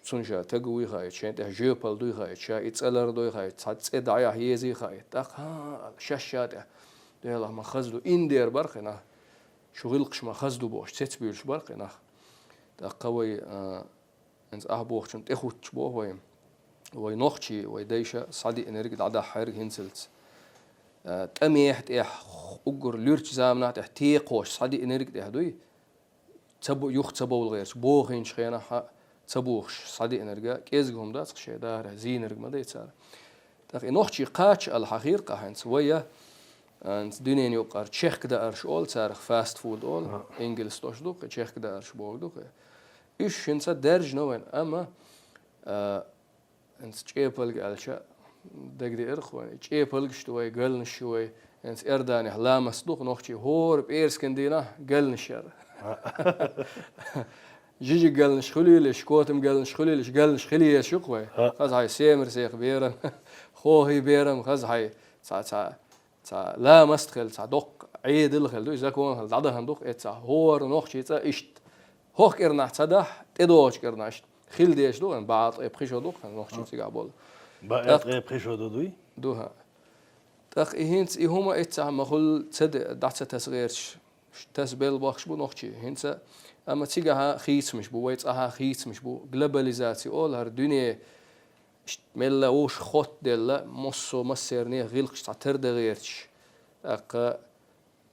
سونجا تقوي خايت شين ده جوبل دوي خايت شا إتسألر دوي خايت صاد دعيا هيزي خايت داخ شاشات ده الله ما خزدو إندير برقنا شغلقش ما خزدو بوش تسبيش برقنا داخ قوي إنز أهبوخ شنت إخوتش بوه وي نوخشي وي ديشا صادي إنرجع دعدا حيرك هنسلت تأميحت أجر ليرش زامنات تيقوش صادي إنرجع دوي تبو يخ تبو الغير بوخين شخينا ح تبوخش صادي إنرجع كيزهم داس شيء دار زين رجع ما ده يصير داخ نوخشي قاتش الحقيقة هنس ويا أنت دنيا يقار تشيخ كده أرش أول صار فاست فود أول إنجلس توش دوق تشيخ كده أرش بوق دوق إيش هنسا درج نوين أما أنت تشيبل قالشة دقدي إرخوان تشيبل شوي قلن شوي أنت إرداني لامس دوق نوخشي هور بإيرس كندينا قلن شر جيجي قالنش خليلش كوتم قالنش خليلش قالنش خليه شقوي خز هاي سيمر سيخ بيرم خوهي بيرم خز هاي تا لا مستخل تا دق عيد الخل دو إذا كون خل عدا هندق إتا هور نخشي تا إشت هوك إرنح تدح تدوش كرناش خيل ديش دو أن بعض إبخيشو دو نخشي تيجا بول بعد إبخيشو دوي دوها تاق إهنت إهما إتا مخل تد دعت تسغيرش تسبيل بخش بو نخشي هنت أما تيجا خيس مش بو ويت خيس مش بو globalizatie أول هر دنيا ملا وش خط دلا مصو مسيرني غيلقش تعتر دغيرش أق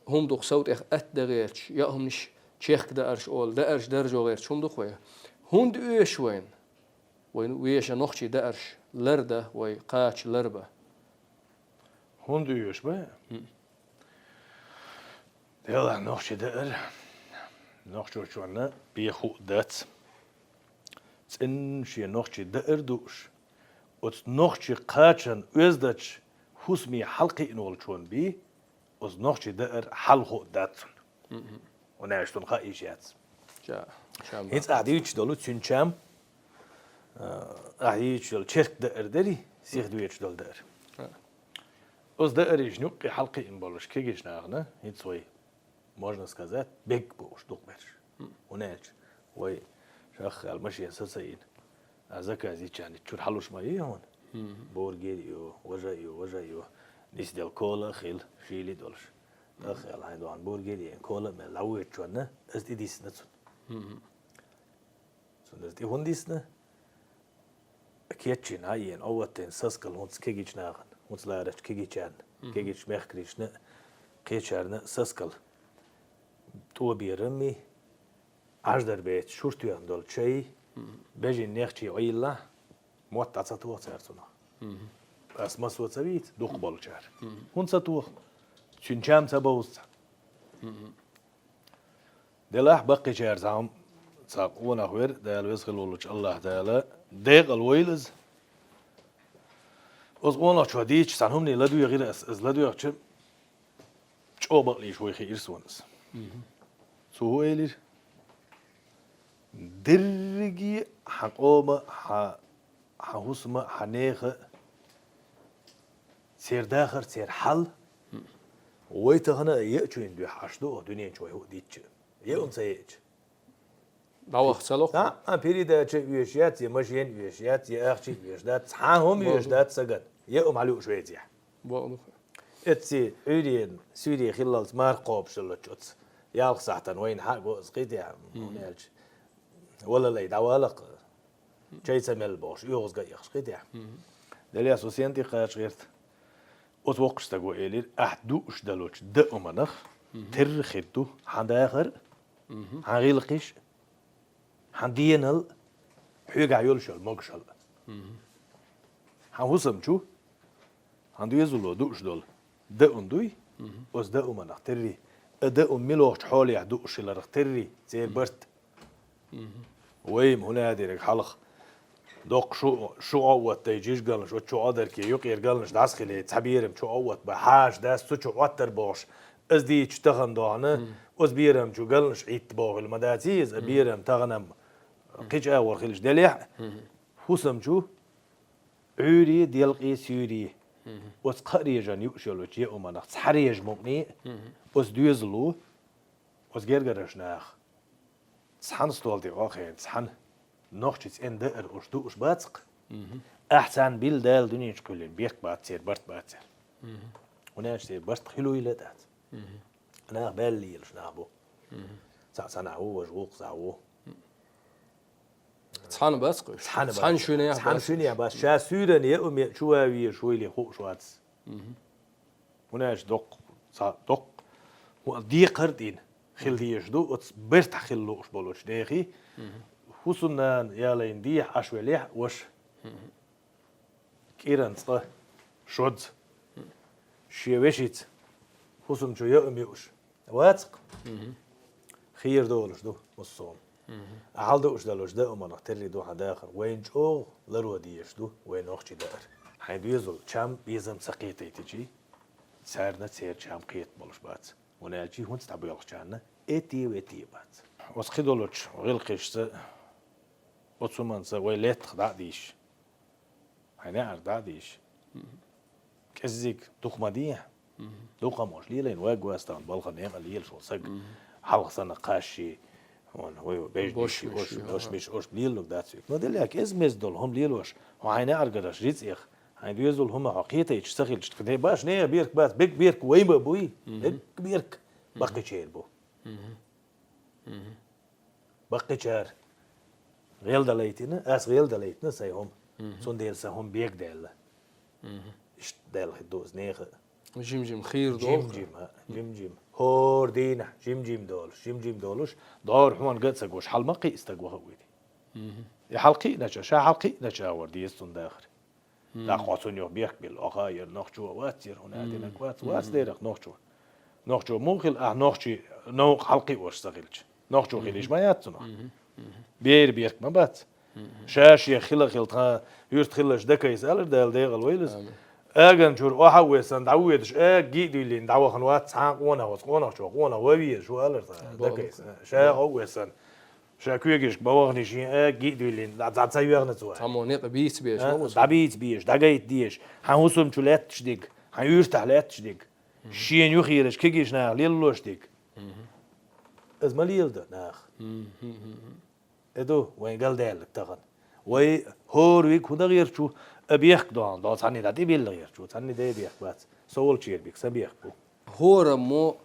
هم دوق صوت أت دغيرش يا هم نش شيخ دارش أول دارش درجة غيرش هم دوق ويا هند ويش وين ويش نخشي دارش لرده ويقاتش لربه هند ويش بقى يلا نخشي دار نخشي شوانا بيخو دات إن شيء نخشي دار دوش وت نخشي قاتشن وزدتش حسمي حلقي إنول شون بي وز نخشي دار حلقو داتن ونعيشتون خايشات جا شام هنس أعديش دولو تسنشام أعديش دول شرك دار داري سيخ دويش دول دار وز دار يجنوق حلقي إن بالوش كيجيش ناغنا هنس وي можно сказать бег бош докмерш وناج وي شخ المشي أساسين أزكى يعني تشور حلوش ما يهون بورجيريو وجايو نيس ديال كولا خيل شيلي دولش دخل هاي دوان بورجيري كولا من لوي تشونا أزدي ديس نتسون سندي هون ديسنا كيتشين هايين أوتين ساسكال هونس كيجيش ناغن هونس لارش كيجيشان كيجيش مخكريشنا كيشارنا ساسكال تو بيرمي عجدر بيت شورتيان دول شيء بيجي نيختي عيلا موت تعطوا تعرفنا بس ما سوت سبيت دوق بالجار هون ستوه شنشام تبوس دلاح بقي جار زعم ساقونا غير دال ويسخل ولج الله تعالى ديق الويلز أزقونا شو ديش سانهمني لدوي غير أز لدوي أشم شو بقلي شوي خير سوانس سو إيلير درجي حقومة حوسمة حنيخ سير داخر سير حل ويتغنى يأتشين دو حشدو دنيا شوي هو ديتش يوم سيأتش دعوة سلوك ما بيريدا شيء يشيات يمشين يشيات يأخشي يشدات حاهم يشدات سجد يوم عليه شوي زيح اتسي عيدين سوري خلال مار قوب شلتشوت يالق ساعتن وين حق وسقيت يا مونيلش ولا لا يدعوالق شيء سمل باش يوغز جاي يخشقيت يا دليا سوسينتي قاش غيرت وتوقش تقول إلي أحدوش دلوش دأمنخ تر خيرتو حنداخر حنغيلقش حندينل حيقع يولشل مقشل حنوسم شو حندو يزولو دوش دول دأندوي وز دأمنخ تري أدأم ملوش حولي عدوش لرخ تري زي برت ويم هنا ديرك حلق دوق شو عوت تيجيش قالنش وشو قدر كي يقير قالنش داس خلي تعبيرم شو عوت بحاج داس شو عتر باش از دي تشتغن دعنا از بيرم شو قالنش عيد باغ المداتيز بيرم تغنم قيج اول خلش دليح حسم شو عوري ديالقي سوري وز قريجان يؤشلو جي امانخ تحريج مقني وز دوزلو وز جرجرش ناخ صحن ستولدي واخين صحن نوختش إن دقر أشدوش باتق أحسن بيل دال دنيا كلين بيك باتسير برت باتسير وناش سير برت خلو يلدات أنا بالي يلش نابو ساعة هو وجوق ساعو صحن باتق صحن شونيا صحن شونيا بس شا سودان يأم شوي شوي لي خوش شواتس وناش دق ودي قردين خل ديش دو برت خلوش بولوش داخي حسنا يالين دي حشوليح وش كيران صح شود شيوشيت حسن شو يوم يوش واتق خير دولش دو مصوم أحال دوش دلوش ده وما نختري دو حداخر وين جو لرو ديش دو وين أختي دار حين بيزول شام بيزم سقيتي تجي سارنا سير شام قيت بولش بات وناجي هون تتعبوا يلقشانا اتي بات وسخدولوش غلقش وتسمان ويلات خدعديش هنعر دعديش كزيك دوق مديح دوق مش ليلين واجوا استان بالغ نيم ليل شو سق حلق سنه قاشي هو بيش مش ليلو داتسيك ما دلك ازمز دول هم ليلوش وهنعر قداش ريتسيخ هيدوزول هم حقيقه يشتغل كده باش نيه بيرك بات بيك بيرك وين بوي بيك بيرك باقي شير بو باقي شير غيل دليتنا غيل دليتنا سيهم سون ديل سهم بيك ديل اش ديل دوز نيه جيم خير جيم هور دينا جيم دولش دار حوان قد سقوش حلمقي استقوها ويدي يا حلقي نجا شا حلقي نجا وردي استون داخل لا قاتون يو بيك بالأغاير نخجو واتير هنا دينا وات ديرك نخجو ممكن نخجي نوق حلقي وش سغلش نخجو خليش ما ياتنا بيرك ما بات شاش يا خلق يرت خلش دكا يسأل دال ديغل ويلز اجن شور وحوسن دعويدش جيدو اللي دعوه خنوات ساق وانا شو وبي شو قال دكا شا هوسن شاكويجش بوغني شي جيدو اللي دعت سيغنا تو تمونيق بيت بيش دعبيت بيش دعيت ديش هنوسم شولات تشديك هيرتح لات تشديك شين يخيرش كيجيش نا ليلوش ديك از ماليل ده ناخ ادو وين قال دالك تغن وي هور ويك هدا غير شو ابيخ دون دو ثاني داتي بيل غير شو ثاني دي بيخ بس سول شير بيك سبيخ بو هور مو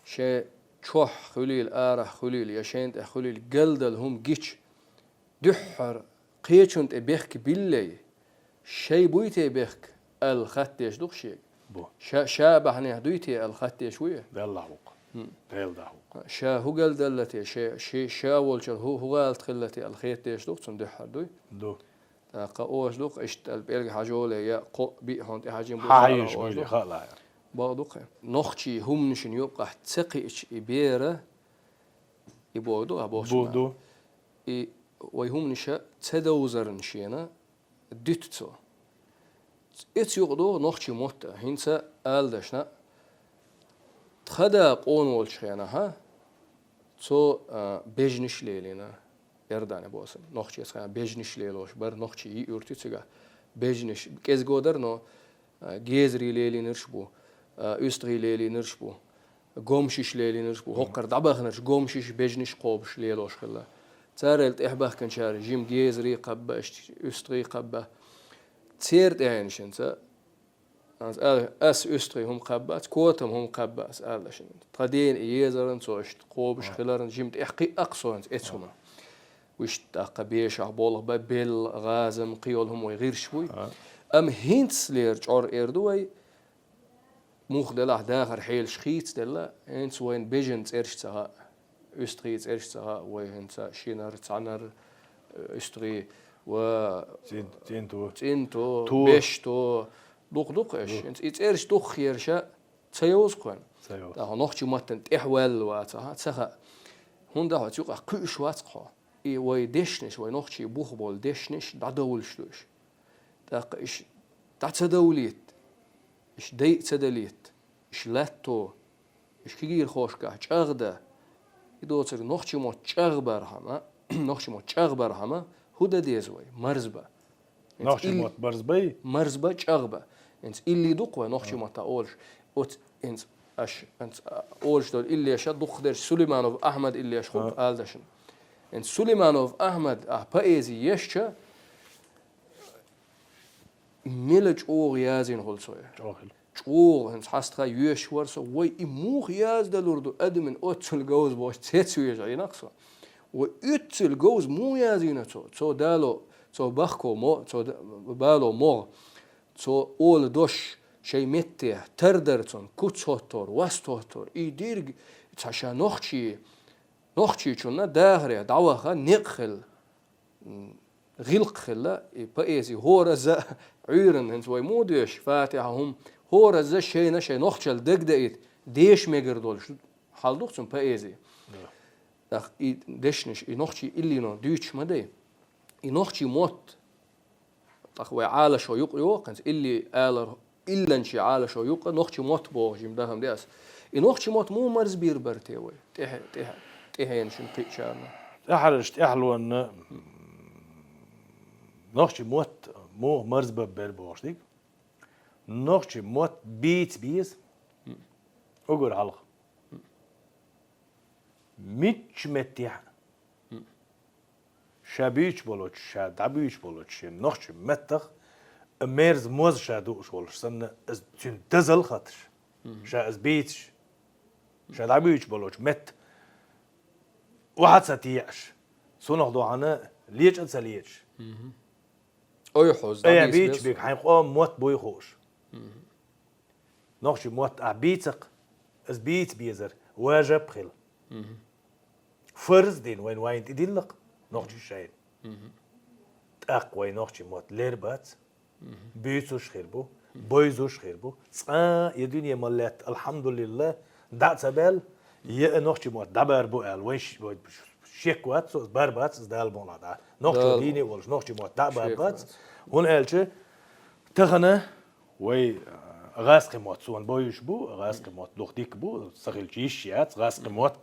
شي تشوح خليل خليل يشنت خليل قلدل هم جيش دحر قيچنت ابيخك باللي شي بويتي ابيخك الخطيش دوخ شي بو شابه هني هدويتي الخطيش ويه دلع وق دلع شا هو قلدلتي شي شاول شر هو قالت خلتي الخيتيش دوخ تن دحر دو قاوش دوخ اشت البيلغ حاجولي يا قو بي هونت حاجين بو حايش ويلي خلا باودوخ نوخشي هم نشن يبقى تسقي إبيرة يبودو بودو ويهم نشا تدوزر نشينا ديتسو إتس يقدو نوخشي موتا هنسا آلدشنا تخدا قون والشينا ها تو بيجنش ليلينا يرداني بوسم نوخشي اسخنا بيجنش ليلوش بر نوخشي يورتي تسيغا بيجنش كيز قدر نو جيزري ليلي نرشبو أستري ليلي نرشبو قومشيش ليلي نرشبو هقر دعبخ نرش قومشيش بيجنش قوبش ليلوش خلا تارلت إحبخ كنشار جيم جيزري قبة أستري قبة تيرت يعني انت أس أستري هم قبة كوتم هم قبة أسألش تقدين يزرن توشت قوبش خلارن جيم تحقي أقصون إتهما وش تقبيش عبوله ببل غازم قيولهم ويغير شوي أم هينتس ليرج أور إردوي موخ دلاه داخر حيل شخيت دلا هينتس وين بيجنت إرشتها أستريت إرشتها وهينتس شينر تعنر أستري و تينتو بيشتو دوق إيش هينتس إرش دوق خيرشة تسيوز قن ده نوخشي ماتن تحول واتها تسخا هون ده هتيوق كوش واتقا إي وي دشنش وي نوخشي بوخ بول دشنش دعدولشلوش ده إيش تعتدوليت إيش دي تدليت إيش لاتو إيش كيجير خوشكا چغدا يدوتر نوخشي مو چغبرهما نوخشي مو چغبرهما هودا ديزوي مرزبا نوخشي مو مرزبي مرزبا چغبا انت اللي دوقوا نوخشي مو تاولش اوت انت اش انت اولش دول اللي يشد دوخ در سليمانوف احمد اللي يشخب آلدشن انت سليمانوف احمد بايزي يشچا ميلج او يازين هولسويا چور هنس حستخا يوش ورسو وي اموخ ياز دلوردو ادمن اوتسل جوز باش تسويج عينقصو واتسل جوز مو يازينه تو دالو تو بخكو مو تو بالو مو تو اول دوش شي متي تردرتون كوتسوتور واستوتور يدير تشا نوخشي چون داهري دعوخه نقخل غلق خلا بايزي هورز عيرن هنس وي موديش فاتحهم هورز شي نشي نوخشل دقدقيت ديش ميغردولش حالدوخسون بايزي داخ دشنش نوخشي اللي نو دوتش مدي نوخشي موت داخ وي عالش يوق اللي آلر إلا نشي عالش يوق نوخشي موت بو جيم داهم دياس إنوخش موت مو مرز بير برتيوي تهين شن قيشارنا أحرشت أحلو أن نوخش موت مو مرز ببر بوشتيك نوخش موت بيز أقول حلق ميتش متيح شابيش بولوش شادابيش بولوش نوخش متخ ميرز موز شادوش بولوش سنة تنتزل خاطر شاز بيتش شادابيش بولوش مت واحد ستيعش سونخ دوعنا ليش أتسليش أي حوز أي بيتش بيك حيقوم موت بوي خوش نوخش موت أبيتك از بيت بيزر واجب خل فرز دين وين تدلق نوخش الشاين أقوى نوخش موت ليربات بيتوش خيربو بويزوش خيربو يا دنيا ملات الحمد لله دع سبال يا نوخش موت دبر بو ال ويش شيكوات سو بربات دال بونا دا نوخش ديني ولش نوخش موت دبر بات هون الچه تخنا وي غاسق موت سوان بويش بو غاسق موت دوختيك بو سخيل جيشيات غاسق موت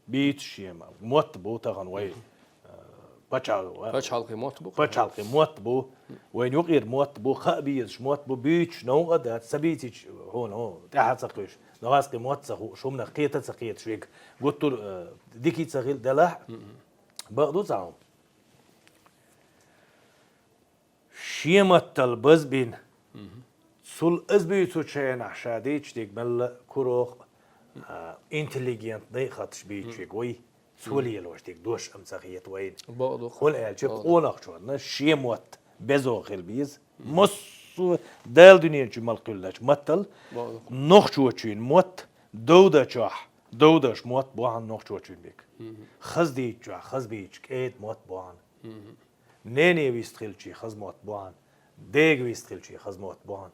بيت شيما موت بو تخن وي بچالقي موت بو بچالقي موت بو وين يغير موت بو خابيز موت بو بيتش نو غدا سبيتش هون تحت سقيش غاسق موت سخو شومنا قيته سقيت شويك قلت ديكي سخيل دلح بقدو زعم شيمت البز بين سول ازبيتو تشين عشاديش ديك مل كروخ انتليجنت دي خاطش بيتشيك وي سولي لوش ديك دوش امسخيت وين قول الجب قونق شونا شيموت بزو خلبيز مص دال دنيا جمال قلاش متل نخشو تشين موت دودا چاح دوداش موت بوهان نخشو تشين بيك خز دي چاح خز بيچ كيت موت بوهان نيني ويستخلشي خز موت بوهان ديگ ويستخلشي خز موت بوهان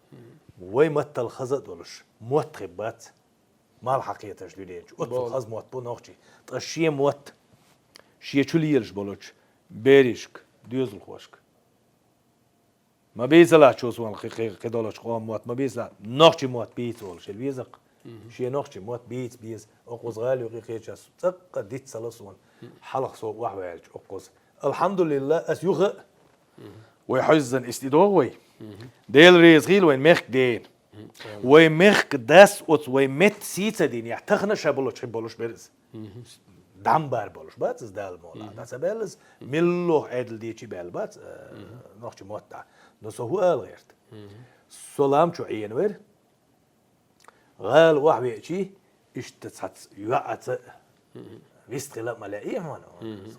وي متل خزت ولش موت خبات مال حقيقتش دنيا اتفل خز موت بو نخشي تشي موت شي چوليلش بولوش بيريشك ديوزل خوشك ما بيزلا چوسوان قدالش قوام موت ما بيزلا نخشي موت بيت ولش البيزق شي نخشي موت بيز اقوز غالي وقيقيش تق ديت سلسون حلق سو وحوالج اقوز الحمد لله اس يغ ويحزن استدوي ديل ريزغيل وين مخ دين وين مخ داس اوت وين مت سيتا دين يحتخنا شابولوش بولوش بيرز دامبار بولوش بات از دال مولا داس بيلز ميلو ادل ديتشي بيل بات نخشي موت دا نسو هو الغيرت سلام شو عين وير غال وحويتشي اشتتسات يوعت ويستغلا ملاقيه هون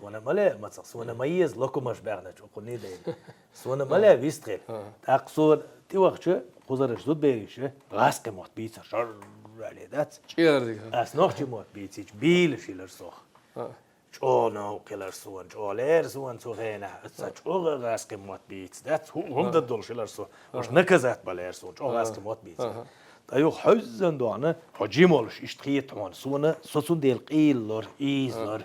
سوانا ملا ما سوانا ميز لكو مش بغنج وقني دين سوانا ملا ويستغل تقصور تي وقت خزرش زود بيريش غاسك موت بيتر شر عليه دات چيردي اس نوخ موت بيتش بيل شيلر سوخ چو نو كيلر سوان چو لير سوان سو هنا چو غاسك موت بيتس دات هم دول شيلر سو مش نكزات بالير سو چو غاسك موت بيتس ايو حزن دوانا حجيمولش اشتخيت هون سونا سوسون ديل قيلر ايزلر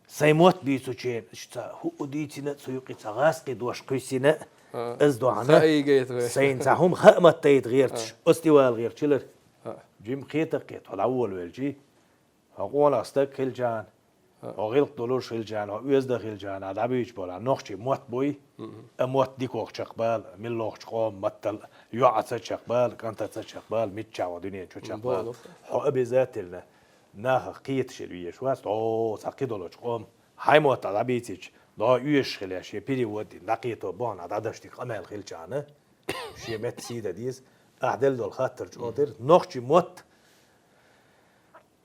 سيموت بيتو چين اشتا هو ديتنا سويقي تغاسقي دوش قيسنا از دوانا سين تاهم خامت تيت غيرتش استوال غير چلر جيم خيتا قيت الاول والجي هقول استك الجان وغيلق دولوش الجان ويزد الجان ادبيش بولا نوخشي موت بوي موت ديكوخ شقبال ملوخ قوم متل يعص شقبال كانت شقبال ميتشا ودنيا شو شقبال حق بذات لنا ناه قيت شلويه شواس او سقيدولوش قوم هاي موت ادبيتش دا يش خلاش يبيري ودي نقيتو بون ادادشتي قمال خلجانه شي مت سيده ديز اعدل دول خاطر جودر نوخشي موت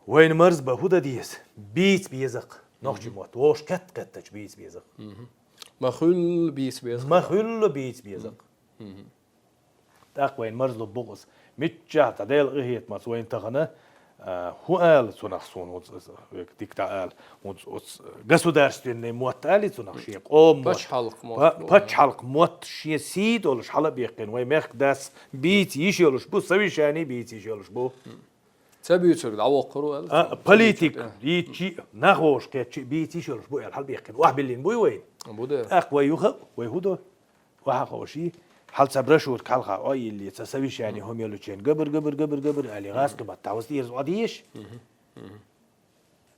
وين مرز بهودا ديس بيت بيزق نوخشي موت وش كتش بيت بيزق مخل بيت بيزق مخل بيت بيزق تاق وين مرز لو بوغس ميتشا تدل غيت ما وين تغنا هو قال سونخسون ديك تعال государственный موت قال سونخشي قوم باش حلق موت باش حلق موت شي سيد ولش حلق بيقين وين مخ داس بيت يشيلش بو سوي شاني بيت يشيلش بو تبيوتر العواقر بوليتيك يجي نخوش كتشي بيتي شلش بو الحل بيقين واحد باللين بوي وين بوده اقوى يوخ ويهودو وحقوشي حال سبرشور كالخا أي اللي تسويش يعني هم يلوشين قبر اللي غاس كبا تعوستير واديش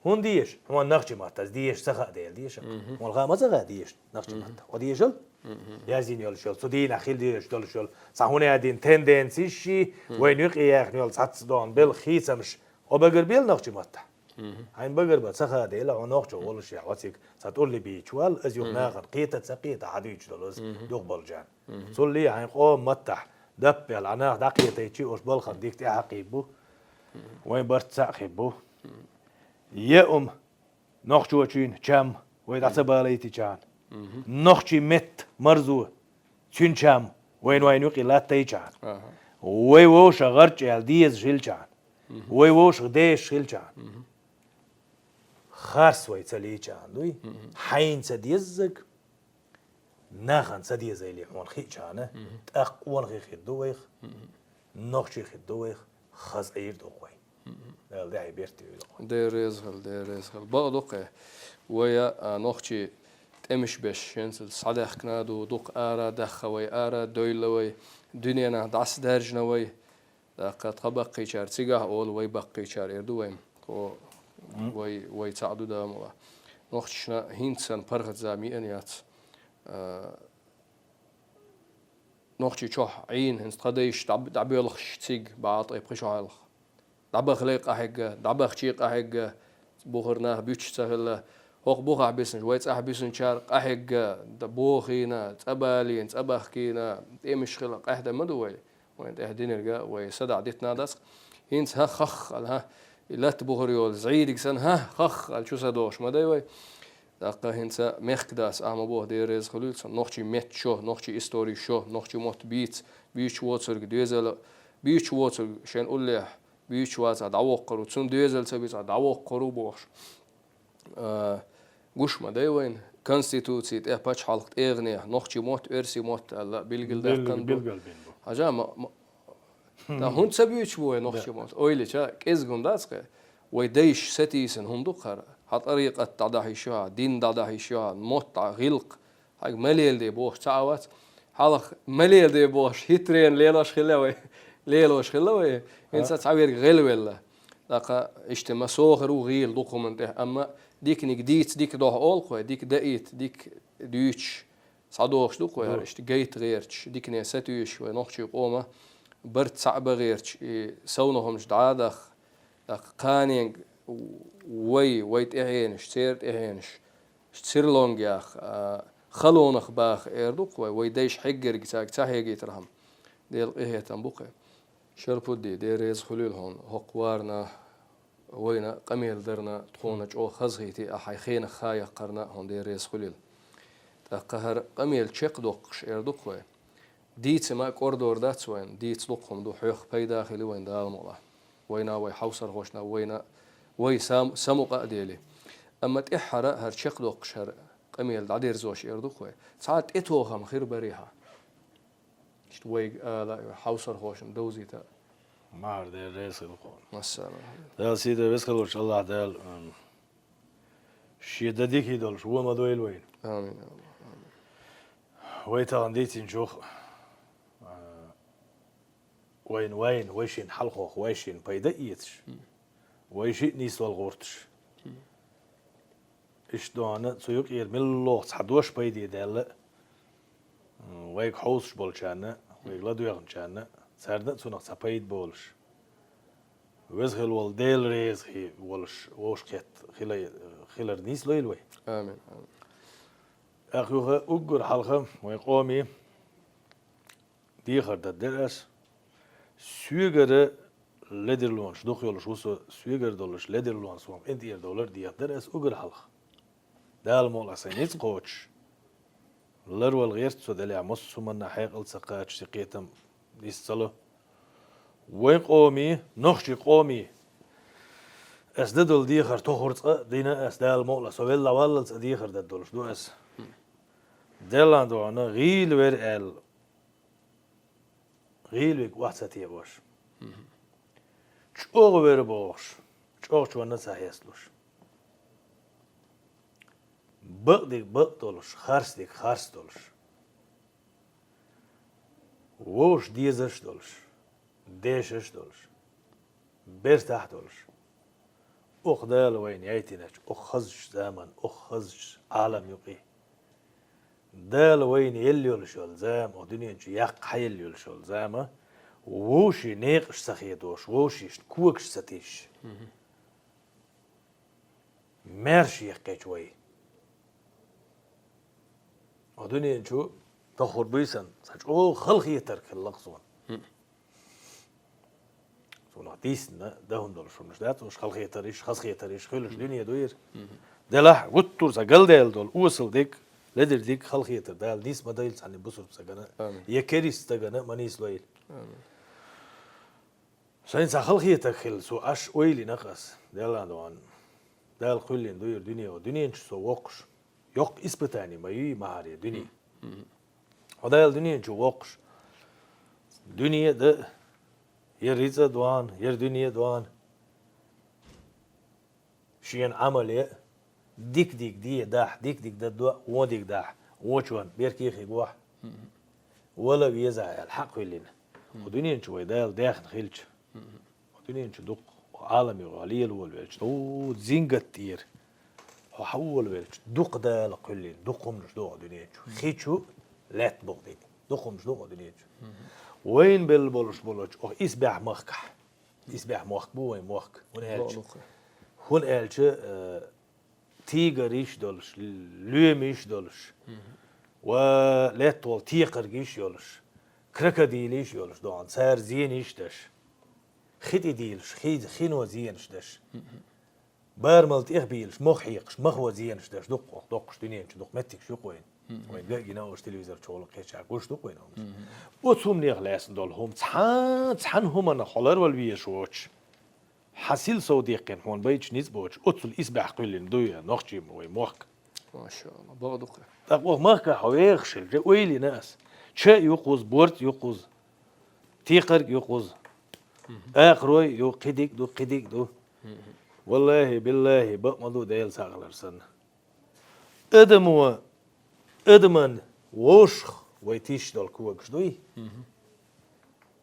هون ديش هو نخشي ما تز ديش سخا ديل ديش والغا ما سخا ديش نخشي ما وديشل يازين يلشل سودين أخيل ديش دلشل صحوني هادين تندنسيشي وين يقيا خنيل ساتس دون بالخيس مش وبقر بيل نخشي ما هين بقر بسخا ديل أو نخشي ولا شيء واتيك ستقول لي بيشوال أزيو ناخن قيتة سقيتة حديش دلوز دوغ جان سولي هين قوم متح دبل أنا دقيقة يجي وش بالخن ديك تعقيبه وين برت ساقيبه يوم نخشوشين شام وين عصباليتي كان نخشي مت مرزو شين شام وين يقي لا تيجان وي ووش غرج الديز شيلجان وي ووش غديش شيلجان خاص وي تليجان دوي حين سديزك ناخن سديز اللي حون خيجانه تقوون خي دويخ نخشي خي دويخ خاص اير دوي داعي بيرتي دير يزغل بغدوقه ويا نخشي تمش بش ينزل صدق كنادو دوق آرا دخوي آرا دويلوي دنيانا دعس درجنوي دقت قبقي شار تيجاه أول وي بقي شار يردويم وي تعدو داموا نخشنا هينسان برغت زاميان يات نخشي شوح عين هنس قديش دعبيلخ تيج بعض يبقيش عالخ دعبخ ليق أحق دعبخ شيق أحق بوخرناه بيوتش سهل هوق بوخ عبيسن شويت أحبيسن شارق أحق دبوخينا تبالين تبخكينا تيمش خلق أحدا مدوي وين تهدين الجا ويسدع ديتنا دسق هينس ها خخ ها لا تبوخريول زعيدك سن ها خخ شو سدوش ما دايوي دقة هينس مخك داس أهم بوه ديرز خلول سن نخشي مت شو نخشي إستوري شو نخشي موت بيتش واتر دوزل بيتش واتر شين أقول بيتش واتر دعوق قرو تسون دوزل سبيت دعوق قرو بوش قش ما دايوين كونستيتوسيت باتش حلقة إغنية نخشي موت إرسي موت لا بيلقل ده كندو حاجة ما ده هون سبيوش بوه نخشي موت أويلي شا كيز قنداسقة ويديش ستيسن هندو خر حطريقة تعداحي شها دين تعداحي شها موت غلق حق مليل دي بوش تعوات حلق مليل دي بوش هيترين ليلاش خلاوي ليلوش خلاوي إنسان تعبير غلوة لقى اجتماع صغر وغيل دوكومنت أما ديك نجديت ديك دوه أولقوا ديك دقيت ديك ديوتش صادوش دوقوا هرشت جيت غيرش ديك نيستيوش ونخشي قومة برت صعب غيرش سونهم جدادخ قانينج ويت إهينش سيرت إهينش سير لونجياخ خلونخ باخ إردوقوا ويديش حجر جساك تحيجي ترهم ديل إيه تنبقى شربودي ديريز خلول هون هقوارنا وينا قميل درنا تخونا جو خزغيتي أحي خين خايا قرنا هون ديريز خلول تقهر قميل تشيق دوقش إردوقوا ديت ما كوردور دات وين ديت دوقهم دو حيخ بي داخلي وين دالمولا وينا وي حوصر غوشنا وينا وي سامو قاديلي أما تحرا هر تشيق دوقش هر قميل دعدير زوش إردوقوا ساعات إتوهم خير بريحة وي لا حوصر غوشن دوزي تا مار دير ريس القون السلام دال سيدة بس خلوش الله دال شيء ديك يدل شو ما دويل وين آمين ويتا عنديتي نشوف وين ويشين حلقه ويشين بيدقيتش ويشين نيس والغورتش إيش دوانا سيوك يرمي الله حدوش بيدي دال ويك حوش بولشانا ويك لا دويغن شانا سردت سونق سبايد بولش وزغل والديل ريز هي ولش وش كت خيلر نيس لويلوي آمين أخوها أقول حلقة ويقومي دي خرد الدرس سويجر لدرلونش دخل يولش وسو سويجر دولش لدرلونش وام انتير دولار دي الدرس أقول حلقة ده المول سينيت قوتش لرول غير تسود عليه مص من حيق السقاش سقيتم يستلو وين قومي نخشي قومي أسددل دي خر تخرج دينا أسدال مول سويلا والله دي خر ددولش دو أس دلان دو أنا غيل وير ال غيل ويك واحد ستي باش شوغ وير باش شوغ شو أنا سهيسلوش بق دولش خارس دولش ووش ديزش دولش ديشش دولش برتاح دولش أخدال وين يأتينش أخزش زمن أخزش عالم يقي دال وين يليولش الزام ودنيا يق حيليولش الزامه ووشي نيقش سخيدوش ووشي كوكش ستيش مارش يقيش وي ودنيا شو تخور بيسن ساج او خلقي ترك اللقصون سونا ديسنا دهون دول شو نشدات وش خلقي تريش خلقي تريش خلش دنيا دوير دلح قطور سقل ديل دول وصل ديك لدر ديك خلقي تر دال ديس مدايل ساني بصر سقنا يكريس تقنا منيس لويل سين سخلقي تخل سو اش ويلي نقص دال دوان دال خلين دوير دنيا ودنيا سو وقش يق اسبتاني ما يي مهاري دنيا ودال دنيا شو وقش دنيا ده يريزا دوان ير دنيا دوان شين عملية ديك دي داح ديك ده دوا وديك داح وشوان بيركي خيقواح ولا بيزع الحق لنا ودنيا شو دال داخل خيلش ودنيا شو دق عالمي وعليل والبلش تو زينجت تير وحول بالش دق دال قلين دقهم مش دق دنيا شو خيشو لا تبغدي دقهم مش دق دنيا شو وين بالبولش بولش أو إسبح مخك إسبح مخك بو وين مخك هون قالش تيجريش دولش لوميش دولش ولا طول تيقرجيش يولش كركديليش يولش دوان سار زينيش دش خدي ديلش خينو زينش دش بارملت إخبيلش مخيقش مخو زينش دش دقش دنيا دق متك شو وين وين جينا وش تلفزيون شغل قيش عقوش دق وين هم وتهم نيغلاسن دول هم تحن هم أنا خلر والبيش وش حسيل صديقين هون بيتش نسبوش أتصل إسبح قلين دويا نخشي وين مخك ما شاء الله بغدق تقوى مخك حويخشل ويلي ناس شيء يقوز بورت يقوز تيقر يقوز آخروي يو قديك دو والله بالله بقمدو ديل ساقلر سن ادمن ووشخ ويتيش دول كوكش دوي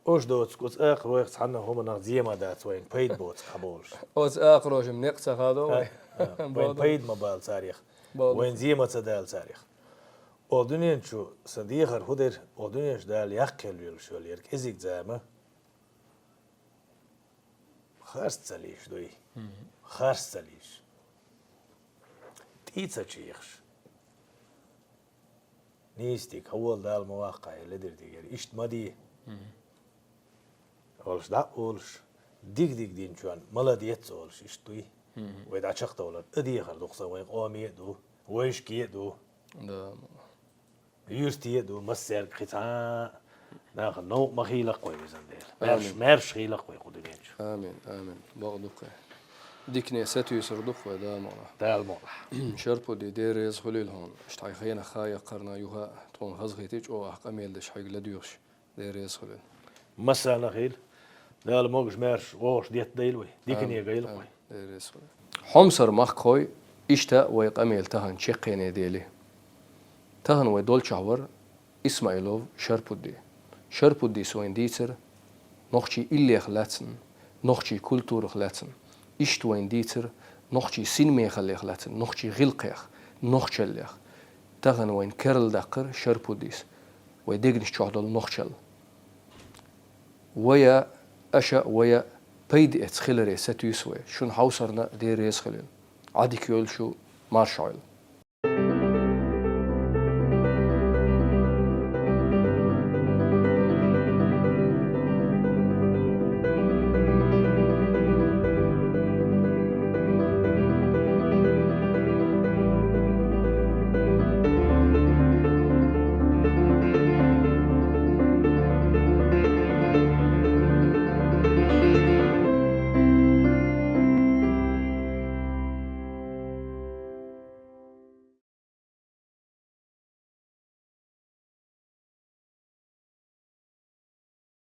اوش دوتس كوز آخروي حنا هما نغزيه ما دات وين بيد بوتس خبولش اوز آخروش منقصة هذا وين بيد مبال ساريخ وين زيما تدال ساريخ ودنيا شو صديقر هدر ودنيا دال يقل يلشو يرك ازيك زامه خارست سليش دوي خارست سليش تيتسا تشيخش نيستيك هول دال مواقع لدر ديگر اشت مدي اولش دا اولش ديك دين شوان ملا ديتس اولش اشت دوي ويدا چخت اولد اديخر دقصا وين قوامي دو ويش كي دو يوستي دو مسير قطعا ناخذ نو مخيلق قوي بزنديل مارش خيلق قوي قدنيش آمين بغدق ديكني ستيسر دق ودا مرة دال مرة شربو دي ديريز خليل هون اشتعي خينا خايا قرنا يوها تون غزغيتيج او احق اميل دش حيق لديوش ديريز خليل مسا نخيل دال موغش مارش ووش ديت ديلوي ديكني غيل قوي ديريز خليل حمصر مخكوي اشتا ويق اميل تهن شقيني ديلي تهن ويدول شعور اسماعيلوف شربو دي سوين ديتر نوخشي إلي خلاتن نوخشي كولتور خلاتن إشتوين ديتر نوخشي سينمي خلي خلاتن نوخشي غلقيخ نوخشليخ تغن وين كرل دقر شربو ديس ويدقنش شعدل نوخشل ويا أشا ويا بيد اتخلري ستيسوي شون حوصرنا دير يسخلين عادي كيول شو مارشايل